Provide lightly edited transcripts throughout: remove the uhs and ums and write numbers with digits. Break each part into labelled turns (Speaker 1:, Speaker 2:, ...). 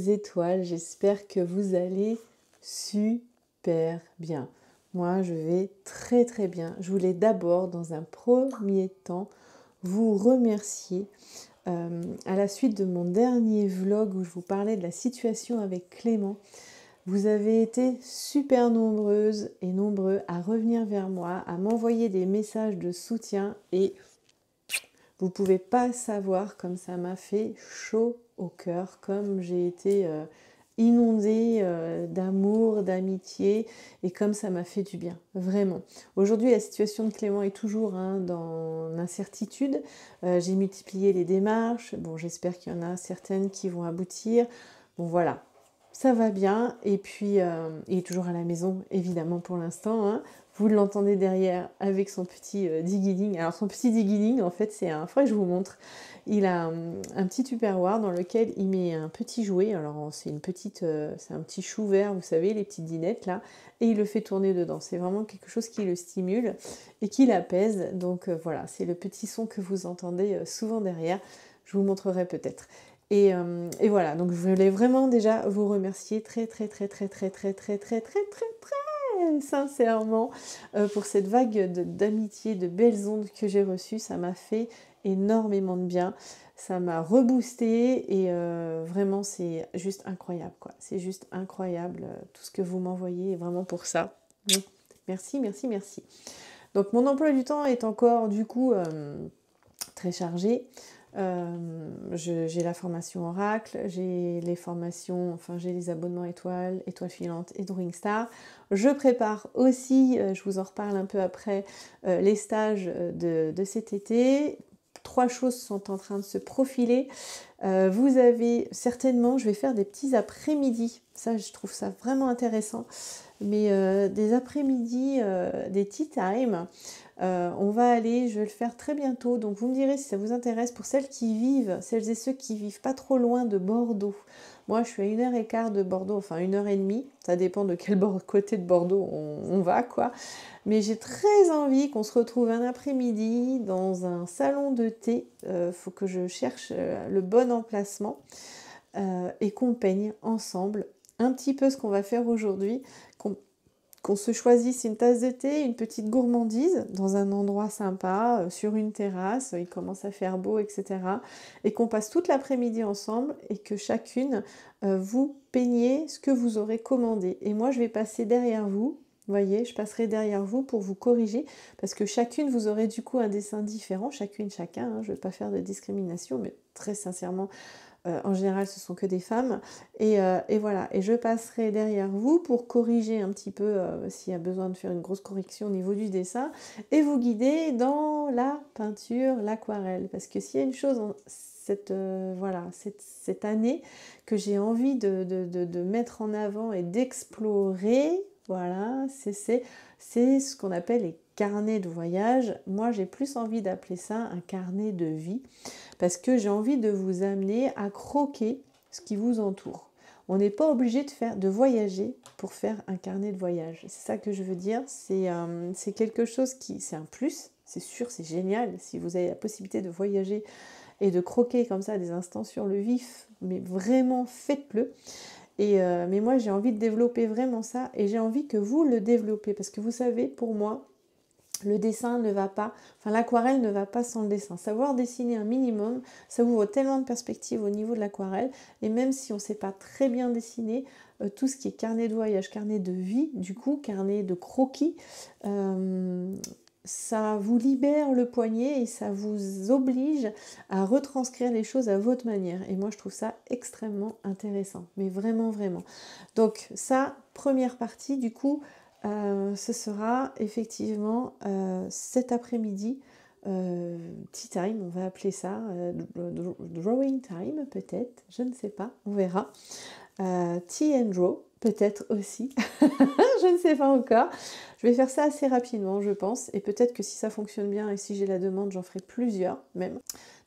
Speaker 1: les étoiles, j'espère que vous allez super bien. Moi, je vais très très bien. Je voulais d'abord, dans un premier temps, vous remercier. À la suite de mon dernier vlog où je vous parlais de la situation avec Clément, vous avez été super nombreuses et nombreux à revenir vers moi, à m'envoyer des messages de soutien et vous ne pouvez pas savoir comme ça m'a fait chaud au cœur, comme j'ai été inondée d'amour, d'amitié et comme ça m'a fait du bien, vraiment. Aujourd'hui, la situation de Clément est toujours dans l'incertitude. J'ai multiplié les démarches. Bon, j'espère qu'il y en a certaines qui vont aboutir. Bon, voilà. Ça va bien, et puis il est toujours à la maison, évidemment, pour l'instant, hein. Vous l'entendez derrière avec son petit digging. Alors son petit digging, en fait, c'est un... Faudrait que je vous montre. Il a un petit tupperware dans lequel il met un petit jouet. Alors c'est une petite, c'est un petit chou vert, vous savez, les petites dinettes là, et il le fait tourner dedans. C'est vraiment quelque chose qui le stimule et qui l'apaise. Donc voilà, c'est le petit son que vous entendez souvent derrière. Je vous montrerai peut-être. Et voilà, donc je voulais vraiment déjà vous remercier très sincèrement pour cette vague d'amitié, de belles ondes que j'ai reçues. Ça m'a fait énormément de bien, ça m'a reboosté et vraiment c'est juste incroyable quoi. C'est juste incroyable tout ce que vous m'envoyez, vraiment pour ça. Donc, merci. Donc mon emploi du temps est encore du coup très chargé. J'ai la formation Oracle, j'ai les formations, enfin j'ai les abonnements étoiles filantes et Drawing Star. Je prépare aussi, je vous en reparle un peu après, les stages de cet été. 3 choses sont en train de se profiler. Vous avez certainement, je vais faire des petits après-midi, ça je trouve ça vraiment intéressant, mais des après-midi, des tea time. On va aller, je vais le faire très bientôt, donc vous me direz si ça vous intéresse pour celles et ceux qui vivent pas trop loin de Bordeaux. Moi je suis à 1h15 de Bordeaux, enfin 1h30, ça dépend de quel côté de Bordeaux on va quoi. Mais j'ai très envie qu'on se retrouve un après-midi dans un salon de thé, faut que je cherche le bon emplacement et qu'on peigne ensemble un petit peu ce qu'on va faire aujourd'hui, qu'on se choisisse une tasse de thé, une petite gourmandise dans un endroit sympa, sur une terrasse, il commence à faire beau, etc. Et qu'on passe toute l'après-midi ensemble et que chacune vous peignez ce que vous aurez commandé. Et moi, je vais passer derrière vous, voyez, je passerai derrière vous pour vous corriger parce que chacune, vous aurez du coup un dessin différent, chacun, hein, je ne vais pas faire de discrimination, mais très sincèrement, en général, ce sont que des femmes. Et voilà. Et je passerai derrière vous pour corriger un petit peu s'il y a besoin de faire une grosse correction au niveau du dessin et vous guider dans la peinture, l'aquarelle. Parce que s'il y a une chose cette année que j'ai envie de mettre en avant et d'explorer, voilà, c'est ce qu'on appelle les carnets de voyage. Moi, j'ai plus envie d'appeler ça un carnet de vie parce que j'ai envie de vous amener à croquer ce qui vous entoure. On n'est pas obligé de voyager pour faire un carnet de voyage. C'est ça que je veux dire. C'est quelque chose c'est un plus. C'est sûr, c'est génial. Si vous avez la possibilité de voyager et de croquer comme ça des instants sur le vif, mais vraiment faites-le. Mais moi, j'ai envie de développer vraiment ça et j'ai envie que vous le développez parce que vous savez, pour moi, le dessin ne va pas, enfin l'aquarelle ne va pas sans le dessin. Savoir dessiner un minimum, ça ouvre tellement de perspectives au niveau de l'aquarelle. Et même si on ne sait pas très bien dessiner, tout ce qui est carnet de voyage, carnet de vie, du coup, carnet de croquis, ça vous libère le poignet et ça vous oblige à retranscrire les choses à votre manière. Et moi, je trouve ça extrêmement intéressant, mais vraiment. Donc ça, première partie, du coup, ce sera effectivement cet après-midi, tea time, on va appeler ça, drawing time peut-être, je ne sais pas, on verra. Tea and draw peut-être aussi, je ne sais pas encore. Je vais faire ça assez rapidement, je pense, et peut-être que si ça fonctionne bien et si j'ai la demande, j'en ferai plusieurs même.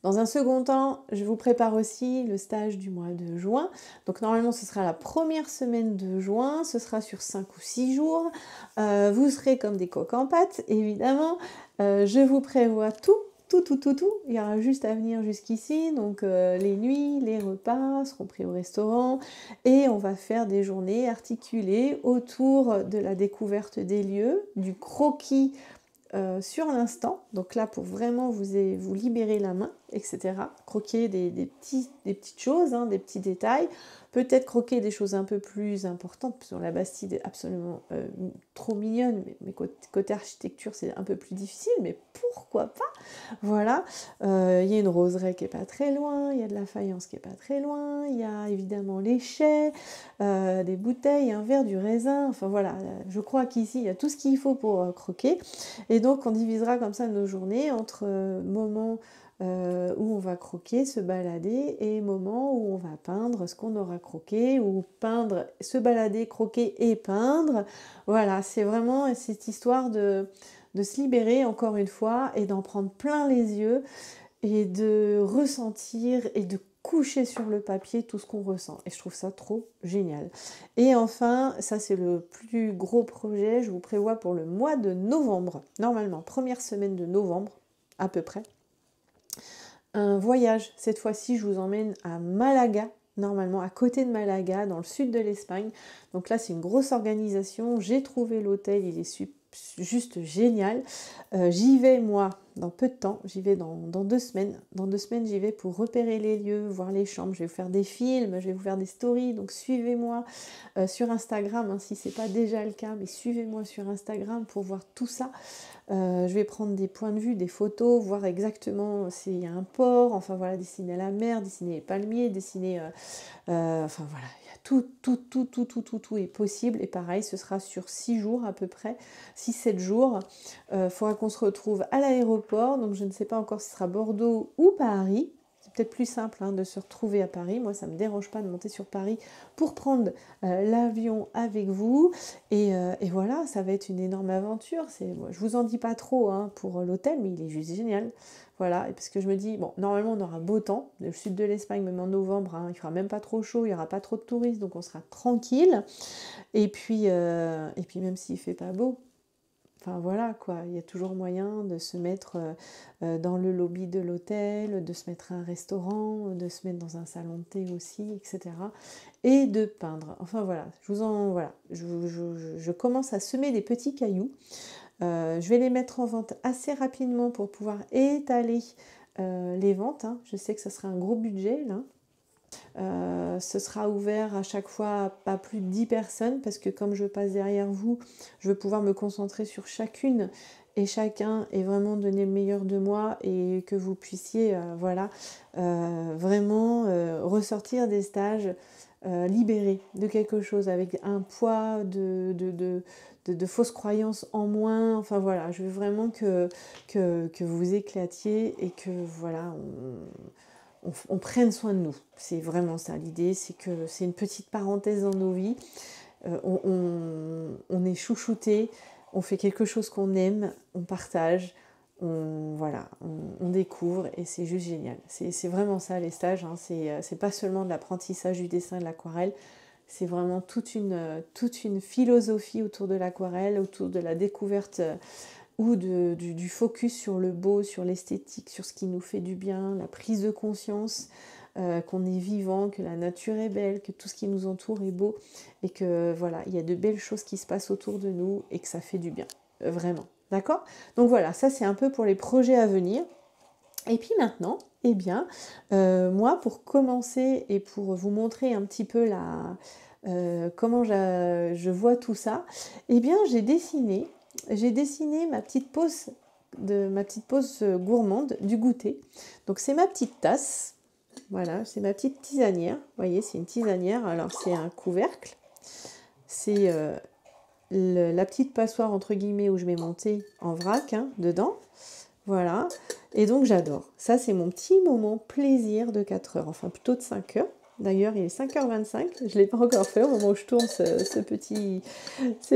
Speaker 1: Dans un second temps, je vous prépare aussi le stage du mois de juin. Donc normalement, ce sera la première semaine de juin, ce sera sur 5 ou 6 jours. Vous serez comme des coques en pâte, évidemment. Je vous prévois tout tout. Il y aura juste à venir jusqu'ici. Donc les nuits, les repas seront pris au restaurant et on va faire des journées articulées autour de la découverte des lieux, du croquis sur l'instant. Donc là, pour vraiment vous libérer la main, etc. Croquer des petites choses, hein, des petits détails. Peut-être croquer des choses un peu plus importantes, parce que la Bastide est absolument trop mignonne, mais côté architecture, c'est un peu plus difficile, mais pourquoi pas? Voilà, il y a une roseraie qui est pas très loin, il y a de la faïence qui est pas très loin, il y a évidemment les chais, des bouteilles, un verre, du raisin, enfin voilà, je crois qu'ici, il y a tout ce qu'il faut pour croquer. Et donc, on divisera comme ça nos journées entre moments où on va croquer, se balader, et moments où on va peindre ce qu'on aura croqué, ou peindre, se balader, croquer et peindre. Voilà, c'est vraiment cette histoire de se libérer encore une fois et d'en prendre plein les yeux et de ressentir et de coucher sur le papier tout ce qu'on ressent. Et je trouve ça trop génial. Et enfin, ça c'est le plus gros projet, je vous prévois pour le mois de novembre, normalement, première semaine de novembre, à peu près. Un voyage, cette fois-ci je vous emmène à Malaga, normalement à côté de Malaga, dans le sud de l'Espagne. Donc là c'est une grosse organisation, j'ai trouvé l'hôtel, il est juste génial. J'y vais moi dans peu de temps, j'y vais dans 2 semaines. Dans 2 semaines j'y vais pour repérer les lieux, voir les chambres, je vais vous faire des films, je vais vous faire des stories, donc suivez-moi sur Instagram, hein, si ce n'est pas déjà le cas, mais suivez-moi sur Instagram pour voir tout ça. Je vais prendre des points de vue, des photos, voir exactement s'il y a un port, enfin voilà, dessiner la mer, dessiner les palmiers, dessiner... enfin voilà, il y a tout est possible. Et pareil, ce sera sur 6 jours à peu près, 6-7 jours. Il faudra qu'on se retrouve à l'aéroport, donc je ne sais pas encore si ce sera Bordeaux ou Paris. C'est peut-être plus simple hein, de se retrouver à Paris. Moi, ça ne me dérange pas de monter sur Paris pour prendre l'avion avec vous. Et voilà, ça va être une énorme aventure. Je vous en dis pas trop hein, pour l'hôtel, mais il est juste génial. Voilà, et parce que je me dis, bon, normalement, on aura beau temps. Le sud de l'Espagne, même en novembre, hein, il fera même pas trop chaud, il n'y aura pas trop de touristes, donc on sera tranquille. Et puis même s'il fait pas beau, enfin voilà quoi, il y a toujours moyen de se mettre dans le lobby de l'hôtel, de se mettre à un restaurant, de se mettre dans un salon de thé aussi, etc. Et de peindre. Enfin voilà, je commence à semer des petits cailloux. Je vais les mettre en vente assez rapidement pour pouvoir étaler les ventes. Hein. Je sais que ça sera un gros budget là. Ce sera ouvert à chaque fois à pas plus de 10 personnes parce que comme je passe derrière vous, je veux pouvoir me concentrer sur chacune et chacun et vraiment donner le meilleur de moi et que vous puissiez vraiment ressortir des stages libérés de quelque chose avec un poids de fausses croyances en moins. Enfin voilà, je veux vraiment que vous éclatiez et que voilà, on prenne soin de nous. C'est vraiment ça l'idée, c'est que c'est une petite parenthèse dans nos vies. On est chouchouté, on fait quelque chose qu'on aime, on partage, on découvre et c'est juste génial. C'est vraiment ça les stages, hein. C'est pas seulement de l'apprentissage du dessin et de l'aquarelle, c'est vraiment toute une philosophie autour de l'aquarelle, autour de la découverte ou du focus sur le beau, sur l'esthétique, sur ce qui nous fait du bien, la prise de conscience qu'on est vivant, que la nature est belle, que tout ce qui nous entoure est beau et que voilà, il y a de belles choses qui se passent autour de nous et que ça fait du bien, vraiment. D'accord? Donc voilà, ça c'est un peu pour les projets à venir. Et puis maintenant, eh bien, moi pour commencer et pour vous montrer un petit peu comment je vois tout ça, eh bien j'ai dessiné ma petite pause gourmande du goûter. Donc c'est ma petite tasse, voilà, c'est ma petite tisanière. Vous voyez, c'est une tisanière, alors c'est un couvercle, c'est la petite passoire entre guillemets où je mets mon thé en vrac hein, dedans. Voilà, et donc j'adore. Ça, c'est mon petit moment plaisir de 4 heures, enfin plutôt de 5 heures. D'ailleurs, il est 5h25, je ne l'ai pas encore fait au moment où je tourne ces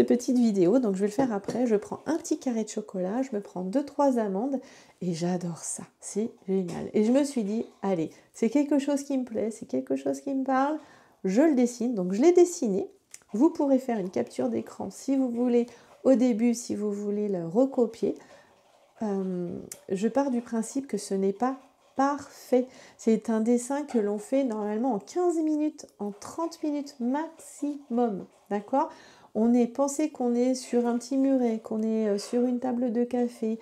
Speaker 1: petites vidéos, donc je vais le faire après. Je prends un petit carré de chocolat, je me prends 2-3 amandes, et j'adore ça, c'est génial. Et je me suis dit, allez, c'est quelque chose qui me plaît, c'est quelque chose qui me parle, je le dessine. Donc je l'ai dessiné, vous pourrez faire une capture d'écran si vous voulez, au début, si vous voulez le recopier. je pars du principe que ce n'est pas parfait. C'est un dessin que l'on fait normalement en 15 minutes, en 30 minutes maximum, d'accord? Pensez qu'on est sur un petit muret, qu'on est sur une table de café,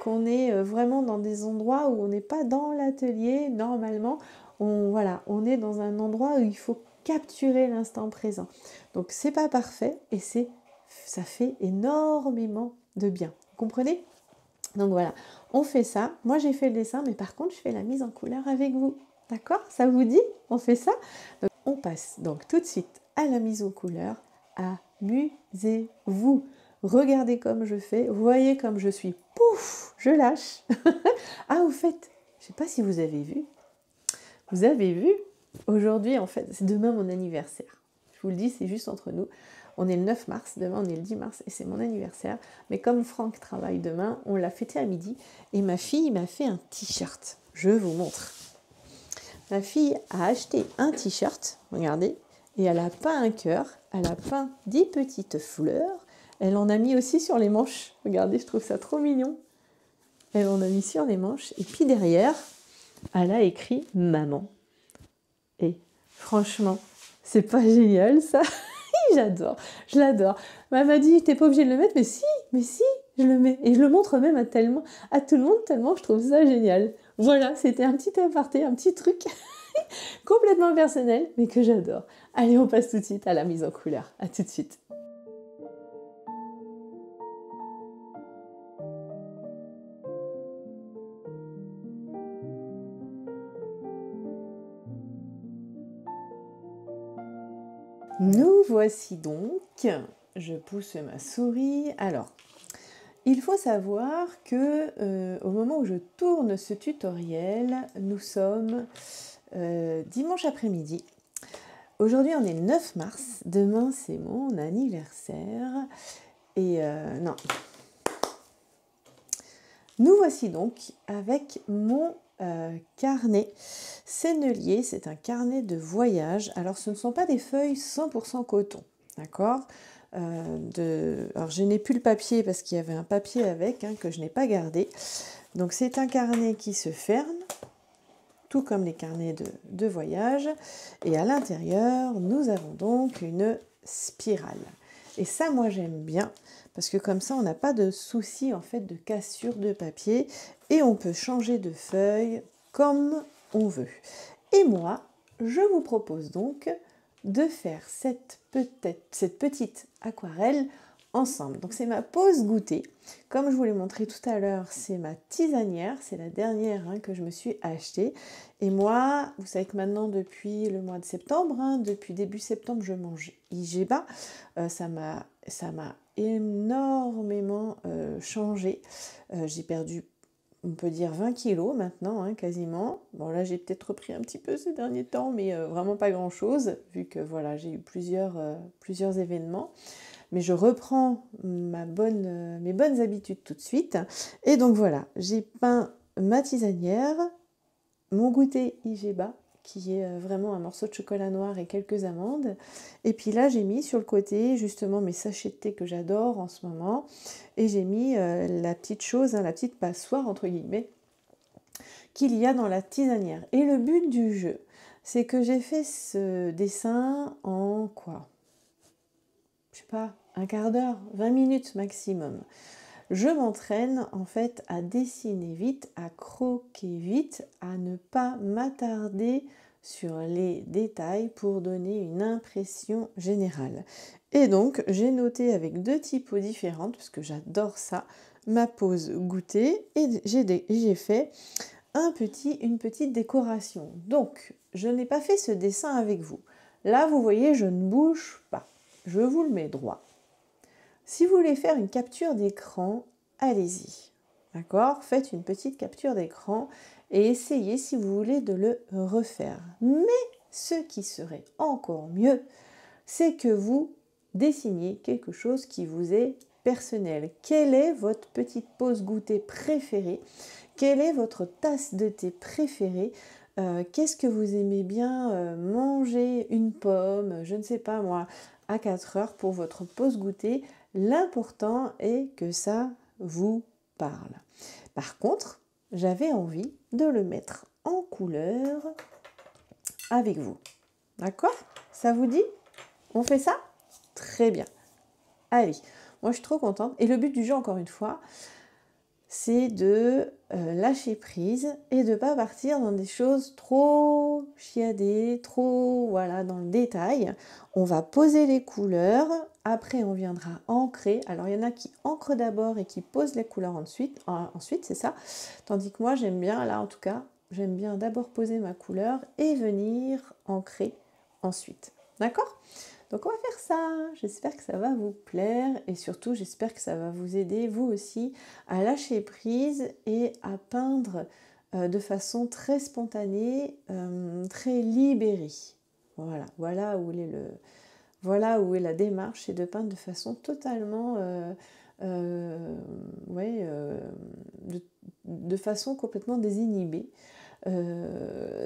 Speaker 1: qu'on est vraiment dans des endroits où on n'est pas dans l'atelier. Normalement, on est dans un endroit où il faut capturer l'instant présent. Donc c'est pas parfait et ça fait énormément de bien. Vous comprenez? Donc voilà, on fait ça. Moi j'ai fait le dessin, mais par contre je fais la mise en couleur avec vous. D'accord? Ça vous dit? On fait ça? Donc, on passe donc tout de suite à la mise en couleur. Amusez-vous. Regardez comme je fais. Voyez comme je suis. Pouf! Je lâche. Ah, au fait, je ne sais pas si vous avez vu. Vous avez vu? Aujourd'hui, en fait, c'est demain mon anniversaire. Je vous le dis, c'est juste entre nous. On est le 9 mars, demain on est le 10 mars et c'est mon anniversaire. Mais comme Franck travaille demain, on l'a fêté à midi et ma fille m'a fait un t-shirt. Je vous montre. Ma fille a acheté un t-shirt, regardez, et elle a peint un cœur, elle a peint 10 petites fleurs, elle en a mis aussi sur les manches. Regardez, je trouve ça trop mignon. Elle en a mis sur les manches et puis derrière, elle a écrit « Maman ». Et franchement, c'est pas génial ça? J'adore, je l'adore. Elle m'a dit, t'es pas obligée de le mettre, mais si, je le mets. Et je le montre même à tout le monde, tellement je trouve ça génial. Voilà, c'était un petit aparté, un petit truc complètement personnel, mais que j'adore. Allez, on passe tout de suite à la mise en couleur. À tout de suite. Nous voici donc. Je pousse ma souris. Alors, il faut savoir que au moment où je tourne ce tutoriel, nous sommes dimanche après-midi. Aujourd'hui, on est le 9 mars. Demain, c'est mon anniversaire. Et non. Nous voici donc avec mon carnet Sennelier. C'est un carnet de voyage. Alors, ce ne sont pas des feuilles 100% coton, d'accord? Alors, je n'ai plus le papier parce qu'il y avait un papier avec que je n'ai pas gardé. Donc, c'est un carnet qui se ferme, tout comme les carnets de voyage. Et à l'intérieur, nous avons donc une spirale. Et ça, moi, j'aime bien parce que comme ça, on n'a pas de souci en fait de cassure de papier et on peut changer de feuille comme on veut. Et moi, je vous propose donc de faire cette petite aquarelle ensemble. Donc c'est ma pause goûter. Comme je vous l'ai montré tout à l'heure, c'est ma tisanière, c'est la dernière que je me suis achetée. Et moi, vous savez que maintenant depuis le mois de septembre, depuis début septembre, je mange IGEBA. Ça m'a énormément changé. J'ai perdu, on peut dire 20 kilos maintenant, quasiment. Bon là j'ai peut-être repris un petit peu ces derniers temps, mais vraiment pas grand-chose, vu que voilà, j'ai eu plusieurs événements. Mais je reprends mes bonnes habitudes tout de suite. Et donc voilà, j'ai peint ma tisanière, mon goûter IGEBA, qui est vraiment un morceau de chocolat noir et quelques amandes. Et puis là, j'ai mis sur le côté justement mes sachets de thé que j'adore en ce moment. Et j'ai mis la petite chose, la petite passoire entre guillemets, qu'il y a dans la tisanière. Et le but du jeu, c'est que j'ai fait ce dessin en quoi? Je sais pas, un quart d'heure, 20 minutes maximum. Je m'entraîne en fait à dessiner vite, à croquer vite, à ne pas m'attarder sur les détails pour donner une impression générale. Et donc j'ai noté avec 2 typos différentes, parce que j'adore ça, ma pause goûter, et j'ai fait une petite décoration. Donc je n'ai pas fait ce dessin avec vous. Là vous voyez, je ne bouge pas. Je vous le mets droit. Si vous voulez faire une capture d'écran, allez-y. D'accord? Faites une petite capture d'écran et essayez, si vous voulez, de le refaire. Mais ce qui serait encore mieux, c'est que vous dessiniez quelque chose qui vous est personnel. Quelle est votre petite pause goûter préférée? Quelle est votre tasse de thé préférée? Qu'est-ce que vous aimez bien manger? Une pomme, je ne sais pas moi, à 4 heures pour votre pause goûter. L'important est que ça vous parle. Par contre, j'avais envie de le mettre en couleur avec vous. D'accord? Ça vous dit? On fait ça? Très bien. Allez, moi je suis trop contente. Et le but du jeu, encore une fois, c'est de lâcher prise et de ne pas partir dans des choses trop chiadées, trop voilà, dans le détail. On va poser les couleurs, après on viendra ancrer. Alors il y en a qui ancrent d'abord et qui posent les couleurs ensuite c'est ça. Tandis que moi j'aime bien, là en tout cas, j'aime bien d'abord poser ma couleur et venir ancrer ensuite. D'accord ? Donc on va faire ça, j'espère que ça va vous plaire et surtout j'espère que ça va vous aider vous aussi à lâcher prise et à peindre de façon très spontanée, très libérée. Voilà où est la démarche, c'est de peindre de façon totalement, de façon complètement désinhibée.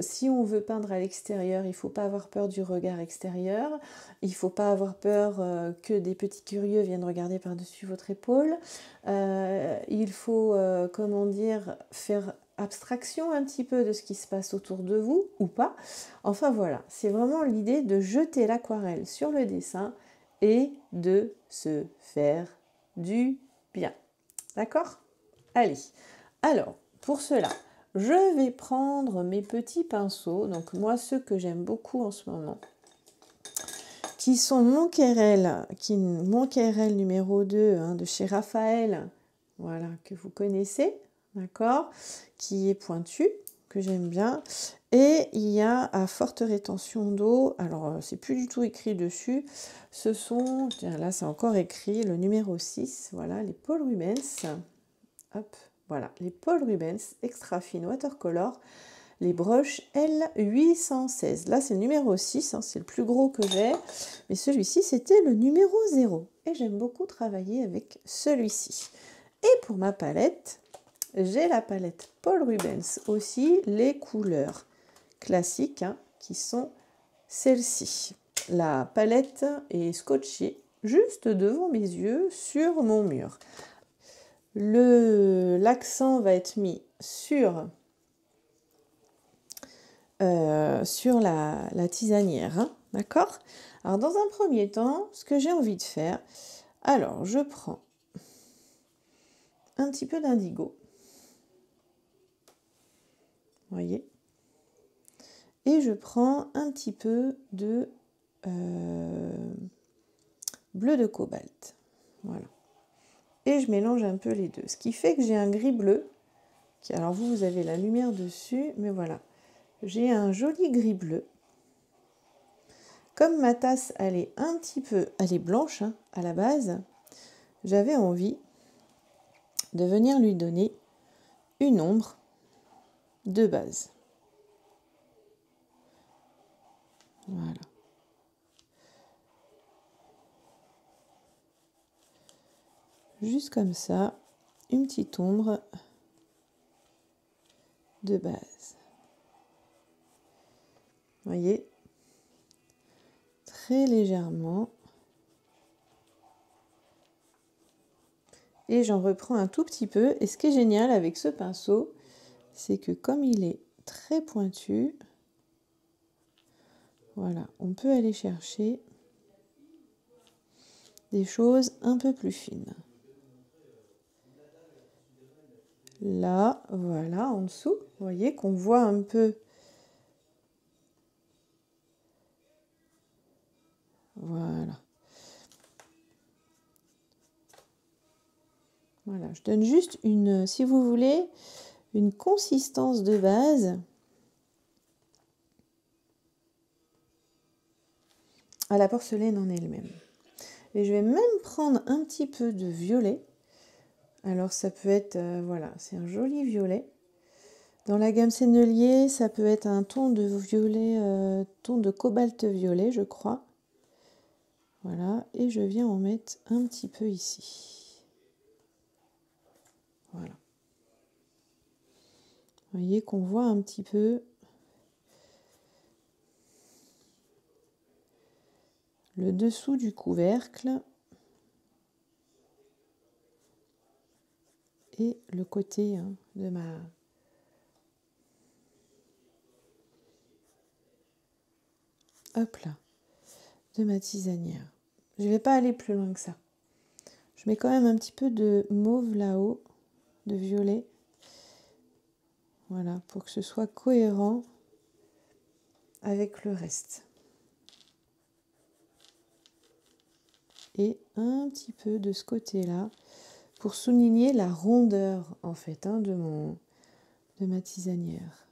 Speaker 1: Si on veut peindre à l'extérieur, il ne faut pas avoir peur du regard extérieur, il ne faut pas avoir peur que des petits curieux viennent regarder par-dessus votre épaule, il faut, faire abstraction un petit peu de ce qui se passe autour de vous, ou pas. Enfin voilà, c'est vraiment l'idée de jeter l'aquarelle sur le dessin et de se faire du bien. D'accord ? Allez, alors, pour cela, je vais prendre mes petits pinceaux, donc moi ceux que j'aime beaucoup en ce moment, qui sont mon Querelle numéro 2 de chez Raphaël, voilà, que vous connaissez, d'accord, qui est pointu, que j'aime bien, et il y a à forte rétention d'eau, alors c'est plus du tout écrit dessus, ce sont, tiens, là c'est encore écrit, le numéro 6, voilà, les Paul Rubens, hop. Voilà, les Paul Rubens Extra Fine Watercolor, les broches L816. Là, c'est le numéro 6, c'est le plus gros que j'ai. Mais celui-ci, c'était le numéro 0. Et j'aime beaucoup travailler avec celui-ci. Et pour ma palette, j'ai la palette Paul Rubens aussi, les couleurs classiques, qui sont celles-ci. La palette est scotchée juste devant mes yeux sur mon mur. L'accent va être mis sur la tisanière, d'accord? Alors dans un premier temps, ce que j'ai envie de faire, alors je prends un petit peu d'indigo, voyez, et je prends un petit peu de bleu de cobalt, voilà. Et je mélange un peu les deux. Ce qui fait que j'ai un gris bleu. Alors vous avez la lumière dessus, mais voilà. J'ai un joli gris bleu. Comme ma tasse, elle est blanche à la base, j'avais envie de venir lui donner une ombre de base. Voilà. Juste comme ça, une petite ombre de base. Vous voyez, très légèrement. Et j'en reprends un tout petit peu. Et ce qui est génial avec ce pinceau, c'est que comme il est très pointu, voilà, on peut aller chercher des choses un peu plus fines. Là, voilà, en dessous, vous voyez qu'on voit un peu. Voilà. Voilà, je donne juste une, si vous voulez, une consistance de base à la porcelaine en elle-même. Et je vais même prendre un petit peu de violet. Alors ça peut être, voilà, c'est un joli violet. Dans la gamme Sennelier, ça peut être un ton de violet, ton de cobalt violet, je crois. Voilà, et je viens en mettre un petit peu ici. Voilà. Vous voyez qu'on voit un petit peu le dessous du couvercle. et le côté hein, de ma tisanière. Je ne vais pas aller plus loin que ça. Je mets quand même un petit peu de mauve là-haut, de violet. Voilà, pour que ce soit cohérent avec le reste. Et un petit peu de ce côté-là, pour souligner la rondeur, en fait, hein, de ma tisanière.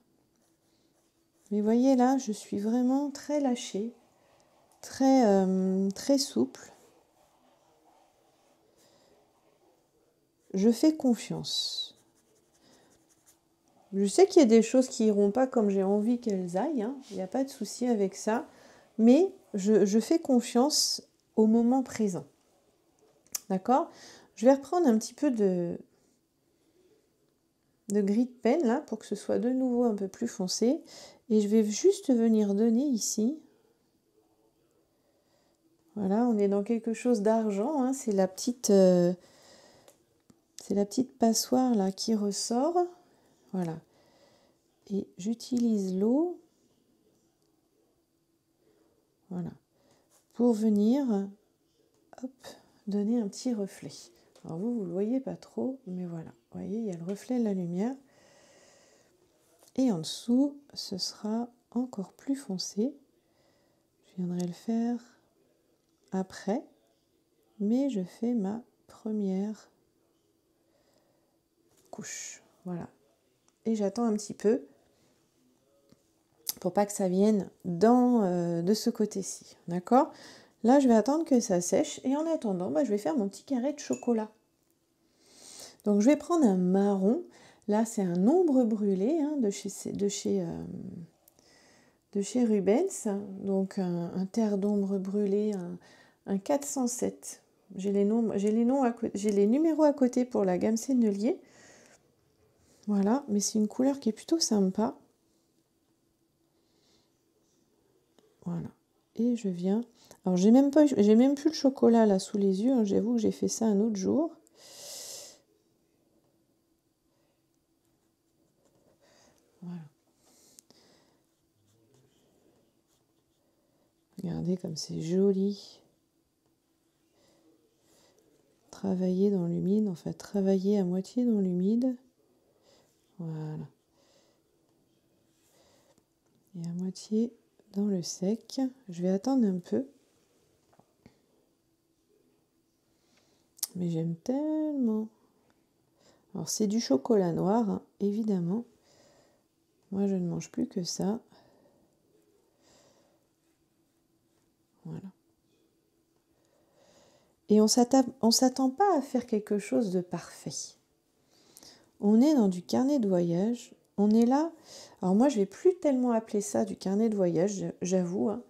Speaker 1: Mais voyez là, je suis vraiment très lâchée, très souple. Je fais confiance. Je sais qu'il y a des choses qui iront pas comme j'ai envie qu'elles aillent, hein. Il n'y a pas de souci avec ça, mais je fais confiance au moment présent. D'accord? Je vais reprendre un petit peu de gris de pen là pour que ce soit de nouveau un peu plus foncé, et je vais juste venir donner ici. Voilà, on est dans quelque chose d'argent, hein. C'est la petite passoire là qui ressort. Voilà. Et j'utilise l'eau, voilà, pour venir donner un petit reflet. Alors vous ne le voyez pas trop, mais voilà. Vous voyez, il y a le reflet de la lumière. Et en dessous, ce sera encore plus foncé. Je viendrai le faire après, mais je fais ma première couche. Voilà. Et j'attends un petit peu pour pas que ça vienne de ce côté-ci. D'accord? Là, je vais attendre que ça sèche. Et en attendant, je vais faire mon petit carré de chocolat. Donc, je vais prendre un marron. Là, c'est un ombre brûlé hein, de chez Rubens. Donc, un terre d'ombre brûlé, un 407. J'ai les numéros à côté pour la gamme Sennelier. Voilà, mais c'est une couleur qui est plutôt sympa. Voilà. Et je viens... Alors, j'ai même plus le chocolat là sous les yeux. Hein. J'avoue que j'ai fait ça un autre jour. Voilà. Regardez comme c'est joli. Travailler dans l'humide, enfin travailler à moitié dans l'humide. Voilà. Et à moitié dans le sec. Je vais attendre un peu. Mais j'aime tellement. Alors c'est du chocolat noir, hein, évidemment. Moi je ne mange plus que ça. Voilà. Et on s'attend pas à faire quelque chose de parfait. On est dans du carnet de voyage. On est là. Alors moi je vais plus tellement appeler ça du carnet de voyage, j'avoue. Hein.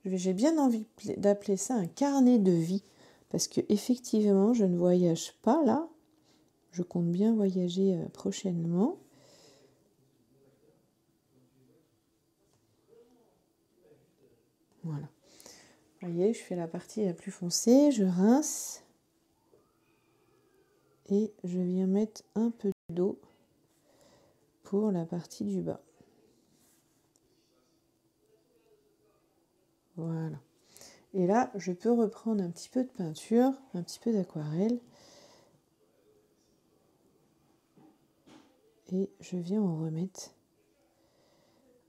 Speaker 1: J'ai bien envie d'appeler ça un carnet de vie. Parce que effectivement, je ne voyage pas là. Je compte bien voyager prochainement. Voilà. Vous voyez, je fais la partie la plus foncée, je rince. Et je viens mettre un peu d'eau pour la partie du bas. Voilà. Et là, je peux reprendre un petit peu de peinture, un petit peu d'aquarelle. Et je viens en remettre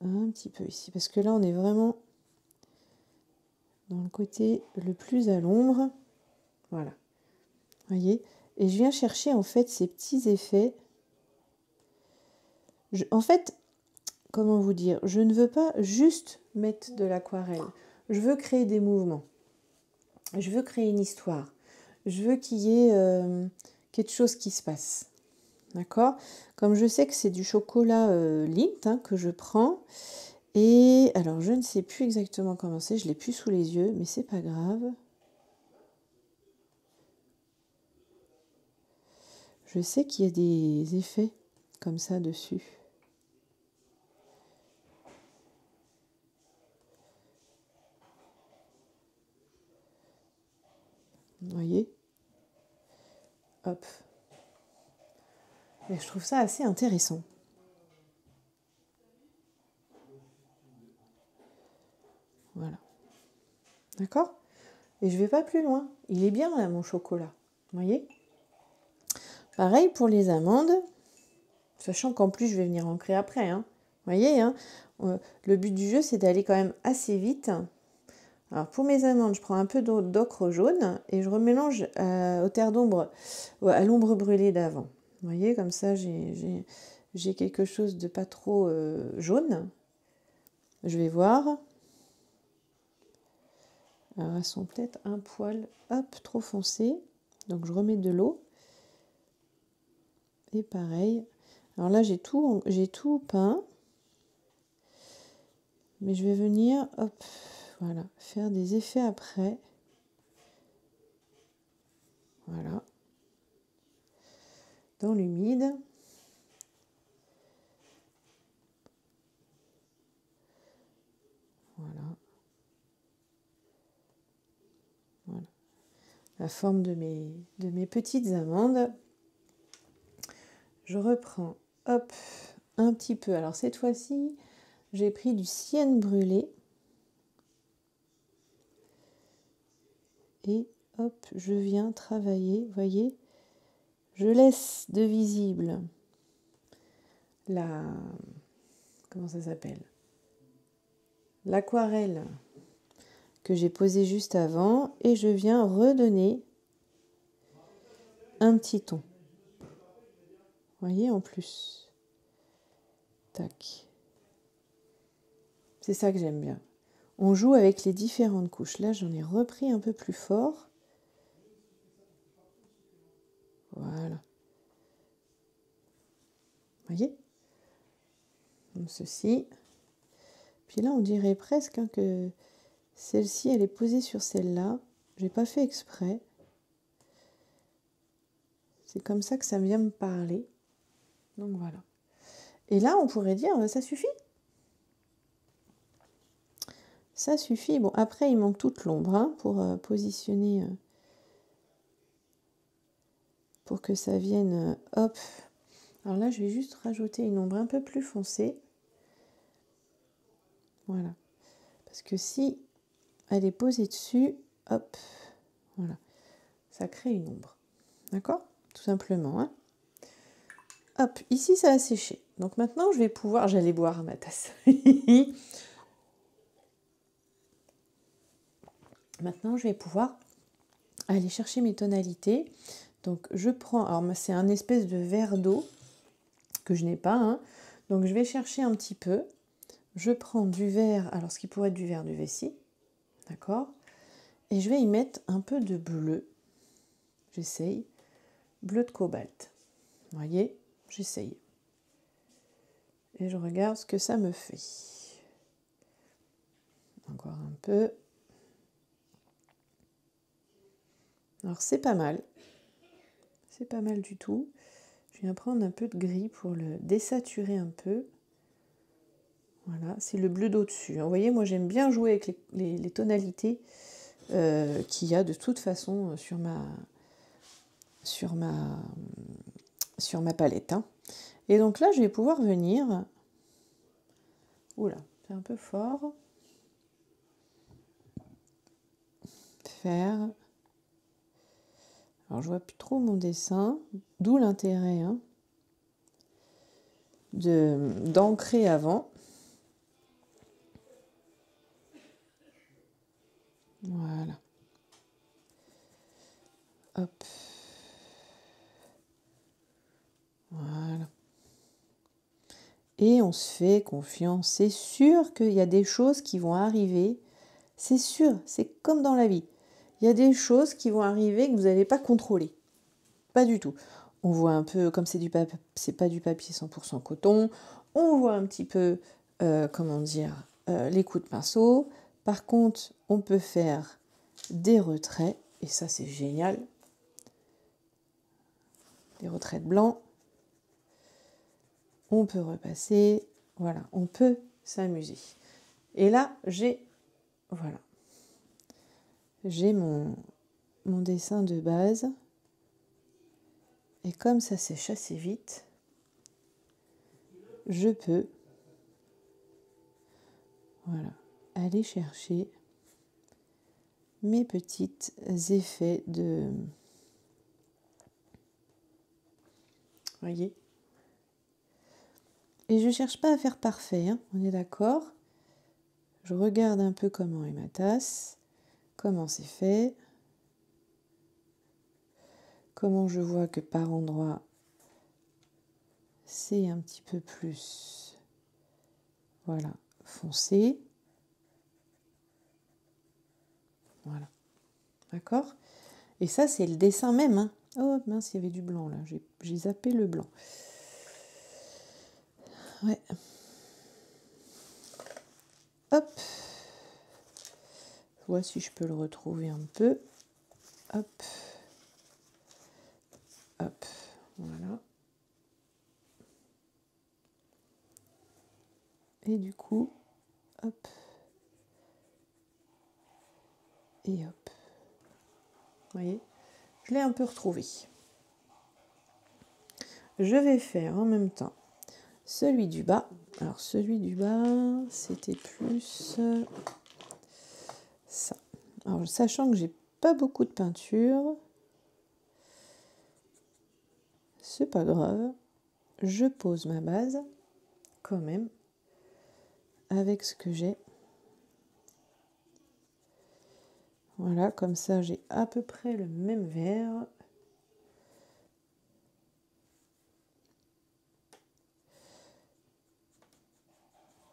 Speaker 1: un petit peu ici. Parce que là, on est vraiment dans le côté le plus à l'ombre. Voilà. Vous voyez? Et je viens chercher en fait ces petits effets. En fait, comment vous dire? Je ne veux pas juste mettre de l'aquarelle. Je veux créer des mouvements. Je veux créer une histoire. Je veux qu'il y ait quelque chose qui se passe. D'accord? Comme je sais que c'est du chocolat Lindt hein, que je prends. Et alors, je ne sais plus exactement comment c'est. Je ne l'ai plus sous les yeux, mais c'est pas grave. Je sais qu'il y a des effets comme ça dessus. Vous voyez? Hop. Et je trouve ça assez intéressant. Voilà. D'accord? Et je vais pas plus loin. Il est bien là, mon chocolat. Vous voyez? Pareil pour les amandes. Sachant qu'en plus, je vais venir ancrer après. Hein. Vous voyez, hein, le but du jeu, c'est d'aller quand même assez vite. Alors, pour mes amandes, je prends un peu d'ocre jaune et je remélange au terre d'ombre, à l'ombre brûlée d'avant. Vous voyez, comme ça, j'ai quelque chose de pas trop jaune. Je vais voir. Alors, elles sont peut-être un poil, hop, trop foncées. Donc, je remets de l'eau. Et pareil. Alors là, j'ai tout peint. Mais je vais venir, hop, voilà, faire des effets après. Voilà. Dans l'humide. Voilà. Voilà. La forme de mes petites amandes. Je reprends, hop, un petit peu. Alors cette fois-ci, j'ai pris du cyène brûlé. Et hop, je viens travailler, vous voyez, je laisse de visible comment ça s'appelle, l'aquarelle que j'ai posée juste avant et je viens redonner un petit ton. Vous voyez, en plus. Tac. C'est ça que j'aime bien. On joue avec les différentes couches. Là, j'en ai repris un peu plus fort. Voilà. Vous voyez? Comme ceci. Puis là, on dirait presque que celle-ci, elle est posée sur celle-là. J'ai pas fait exprès. C'est comme ça que ça vient me parler. Donc voilà. Et là, on pourrait dire, ça suffit. Ça suffit. Bon, après, il manque toute l'ombre hein, pour positionner, pour que ça vienne, hop. Alors là, je vais juste rajouter une ombre un peu plus foncée. Voilà. Parce que si elle est posée dessus, hop, voilà, ça crée une ombre. D'accord? Tout simplement. Hein. Hop, ici, ça a séché. Donc maintenant, je vais pouvoir... J'allais boire ma tasse. Maintenant, je vais pouvoir aller chercher mes tonalités. Donc, je prends... Alors, c'est un espèce de verre d'eau que je n'ai pas. Hein. Donc, je vais chercher un petit peu. Je prends du verre, alors ce qui pourrait être du verre de vessie. D'accord? Et je vais y mettre un peu de bleu. J'essaye. Bleu de cobalt. Vous voyez? J'essaye. Et je regarde ce que ça me fait. Encore un peu. Alors c'est pas mal. C'est pas mal du tout. Je viens prendre un peu de gris pour le désaturer un peu. Voilà, c'est le bleu d'au-dessus. Vous voyez, moi j'aime bien jouer avec les tonalités qu'il y a de toute façon sur ma palette. Hein. Et donc là, je vais pouvoir venir... Oula, c'est un peu fort. Faire... Alors, je vois plus trop mon dessin, d'où l'intérêt hein, d'ancrer avant. Voilà. Hop. Voilà. Et on se fait confiance. C'est sûr qu'il y a des choses qui vont arriver. C'est sûr, c'est comme dans la vie. Il y a des choses qui vont arriver que vous n'allez pas contrôler. Pas du tout. On voit un peu, comme c'est pas du papier 100% coton, on voit un petit peu, les coups de pinceau. Par contre, on peut faire des retraits, et ça c'est génial. Des retraits blancs. On peut repasser, voilà, on peut s'amuser. Et là, j'ai mon dessin de base. Et comme ça sèche assez vite, je peux, voilà, aller chercher mes petits effets de... Voyez? Et je ne cherche pas à faire parfait, hein, on est d'accord? Je regarde un peu comment est ma tasse, comment c'est fait, comment je vois que par endroit, c'est un petit peu plus, voilà, foncé. Voilà, d'accord? Et ça, c'est le dessin même, hein. Oh mince, il y avait du blanc là, j'ai zappé le blanc. Ouais. Hop. Je vois si je peux le retrouver un peu. Hop. Hop. Voilà. Et du coup, hop. Et hop. Vous voyez? Je l'ai un peu retrouvé. Je vais faire en même temps celui du bas. Alors celui du bas, c'était plus ça. Alors sachant que j'ai pas beaucoup de peinture, c'est pas grave. Je pose ma base quand même avec ce que j'ai. Voilà, comme ça j'ai à peu près le même vert.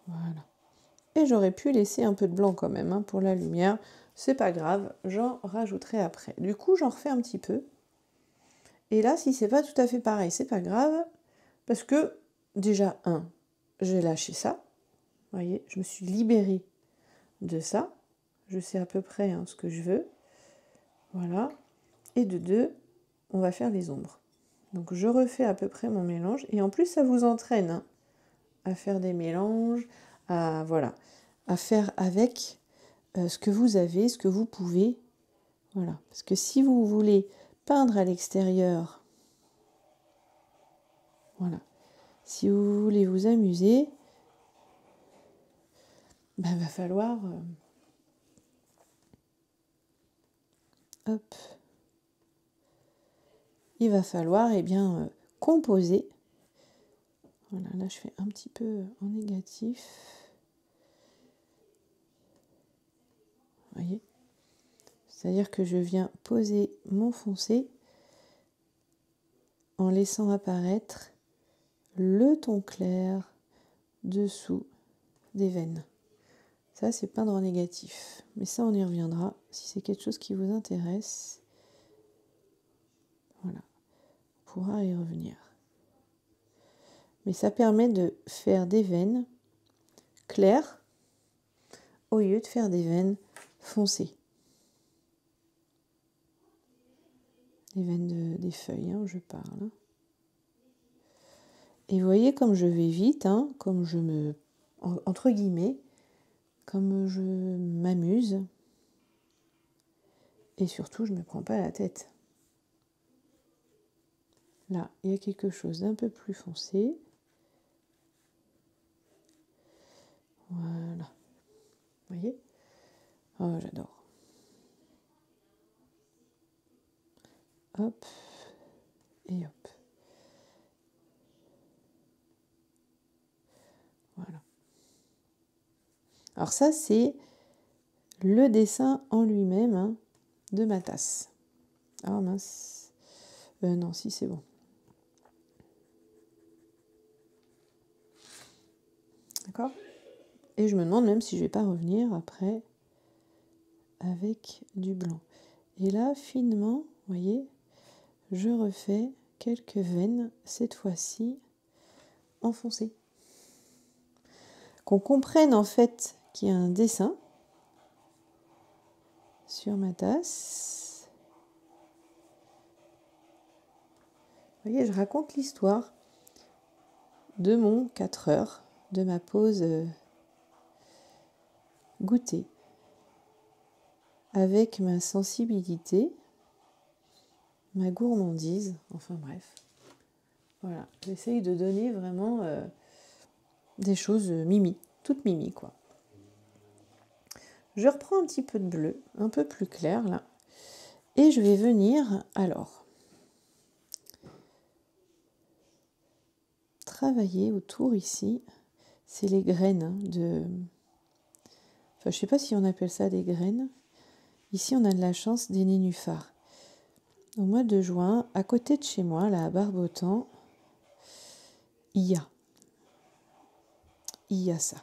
Speaker 1: Voilà. Et j'aurais pu laisser un peu de blanc quand même hein, pour la lumière. C'est pas grave, j'en rajouterai après. Du coup, j'en refais un petit peu. Et là, si c'est pas tout à fait pareil, c'est pas grave. Parce que, déjà, j'ai lâché ça. Vous voyez, je me suis libérée de ça. Je sais à peu près hein, ce que je veux. Voilà. Et de deux, on va faire les ombres. Donc, je refais à peu près mon mélange. Et en plus, ça vous entraîne hein, à faire des mélanges, voilà, à faire avec ce que vous avez, ce que vous pouvez. Voilà. Parce que si vous voulez peindre à l'extérieur, voilà, si vous voulez vous amuser, ben, va falloir hop, il va falloir eh bien composer. Voilà, là je fais un petit peu en négatif. Vous voyez, c'est-à-dire que je viens poser mon foncé en laissant apparaître le ton clair dessous des veines. Ça, c'est peindre en négatif. Mais ça, on y reviendra si c'est quelque chose qui vous intéresse. Voilà, on pourra y revenir. Mais ça permet de faire des veines claires au lieu de faire des veines foncées. Les veines des feuilles, hein, je parle. Et vous voyez comme je vais vite, hein, comme je me... entre guillemets, comme je m'amuse. Et surtout, je ne me prends pas la tête. Là, il y a quelque chose d'un peu plus foncé. Voilà. Vous voyez? Oh, j'adore. Hop. Et hop. Voilà. Alors ça, c'est le dessin en lui-même hein, de ma tasse. Ah mince. Non, si c'est bon. D'accord? Et je me demande même si je ne vais pas revenir après avec du blanc. Et là, finement, vous voyez, je refais quelques veines, cette fois-ci, enfoncées. Qu'on comprenne en fait qu'il y a un dessin sur ma tasse. Vous voyez, je raconte l'histoire de mon 4 heures, de ma pause goûter, avec ma sensibilité, ma gourmandise, enfin bref. Voilà, j'essaye de donner vraiment des choses mimi, toutes mimi quoi. Je reprends un petit peu de bleu, un peu plus clair là, et je vais venir alors travailler autour ici. C'est les graines de... Enfin, je sais pas si on appelle ça des graines. Ici, on a de la chance des nénuphars. Au mois de juin, à côté de chez moi, là à Barbotan, il y a ça.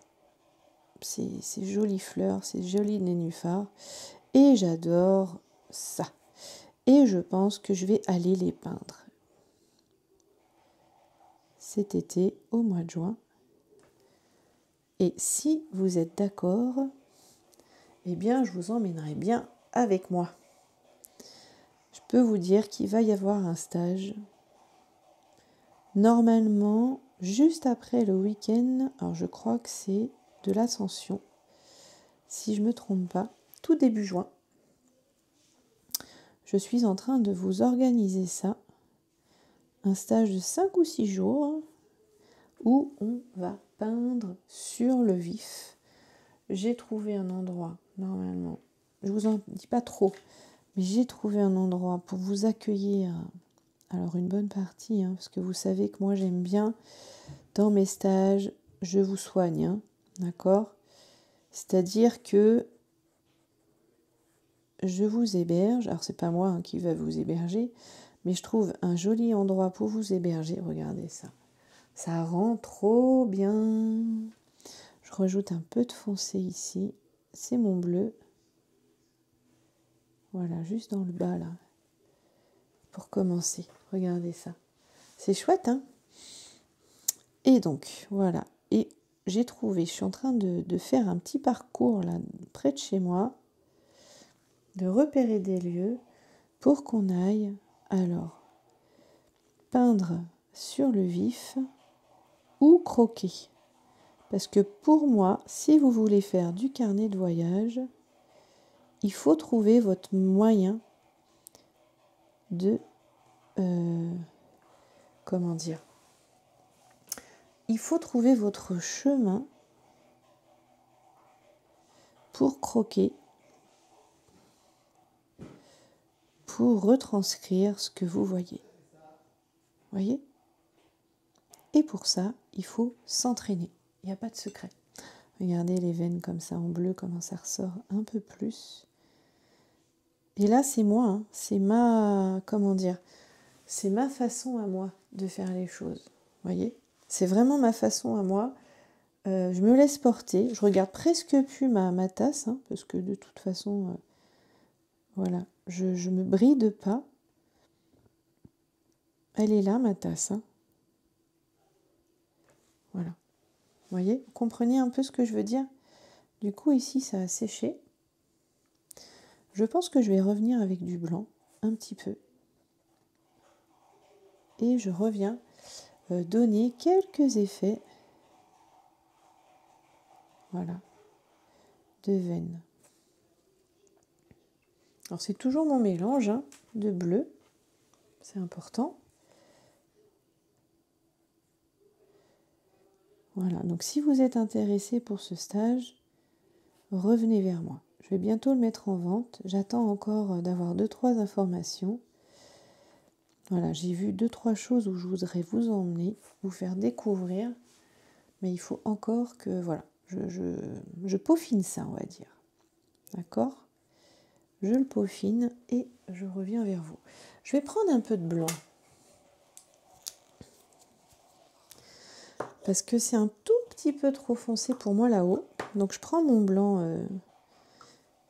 Speaker 1: Ces jolies fleurs, ces jolis nénuphars. Et j'adore ça. Et je pense que je vais aller les peindre cet été, au mois de juin. Et si vous êtes d'accord, eh bien, je vous emmènerai bien avec moi. Je peux vous dire qu'il va y avoir un stage. Normalement, juste après le week-end, alors je crois que c'est de l'Ascension, si je ne me trompe pas, tout début juin. Je suis en train de vous organiser ça, un stage de 5 ou 6 jours, où on va peindre sur le vif. J'ai trouvé un endroit, normalement, je vous en dis pas trop, mais j'ai trouvé un endroit pour vous accueillir. Alors une bonne partie, hein, parce que vous savez que moi j'aime bien, dans mes stages, je vous soigne, hein, d'accord ? C'est-à-dire que je vous héberge, alors c'est pas moi hein, qui va vous héberger, mais je trouve un joli endroit pour vous héberger, regardez ça. Ça rend trop bien. Je rajoute un peu de foncé ici, c'est mon bleu. Voilà, juste dans le bas là, pour commencer, regardez ça. C'est chouette, hein ? Et donc, voilà. Et j'ai trouvé, je suis en train de faire un petit parcours là, près de chez moi, de repérer des lieux pour qu'on aille, alors, peindre sur le vif ou croquer. Parce que pour moi, si vous voulez faire du carnet de voyage, il faut trouver votre moyen de... comment dire ? Il faut trouver votre chemin pour croquer, pour retranscrire ce que vous voyez. Voyez ? Et pour ça, il faut s'entraîner. Il n'y a pas de secret. Regardez les veines comme ça en bleu, comment ça ressort un peu plus. Et là, c'est moi, hein. C'est ma, comment dire, c'est ma façon à moi de faire les choses. Voyez ? C'est vraiment ma façon à moi. Je me laisse porter. Je regarde presque plus ma tasse, hein, parce que de toute façon, voilà, je me bride pas. Elle est là, ma tasse. Hein. Voilà. Vous voyez ? Vous comprenez un peu ce que je veux dire ? Du coup, ici, ça a séché. Je pense que je vais revenir avec du blanc, un petit peu. Et je reviens donner quelques effets, voilà, de veine. Alors, c'est toujours mon mélange hein, de bleu, c'est important. Voilà, donc si vous êtes intéressé pour ce stage, revenez vers moi. Je vais bientôt le mettre en vente. J'attends encore d'avoir 2-3 informations. Voilà, j'ai vu 2-3 choses où je voudrais vous emmener, vous faire découvrir. Mais il faut encore que, voilà, je peaufine ça, on va dire. D'accord ? Je le peaufine et je reviens vers vous. Je vais prendre un peu de blanc. Parce que c'est un tout petit peu trop foncé pour moi là-haut. Donc je prends mon blanc,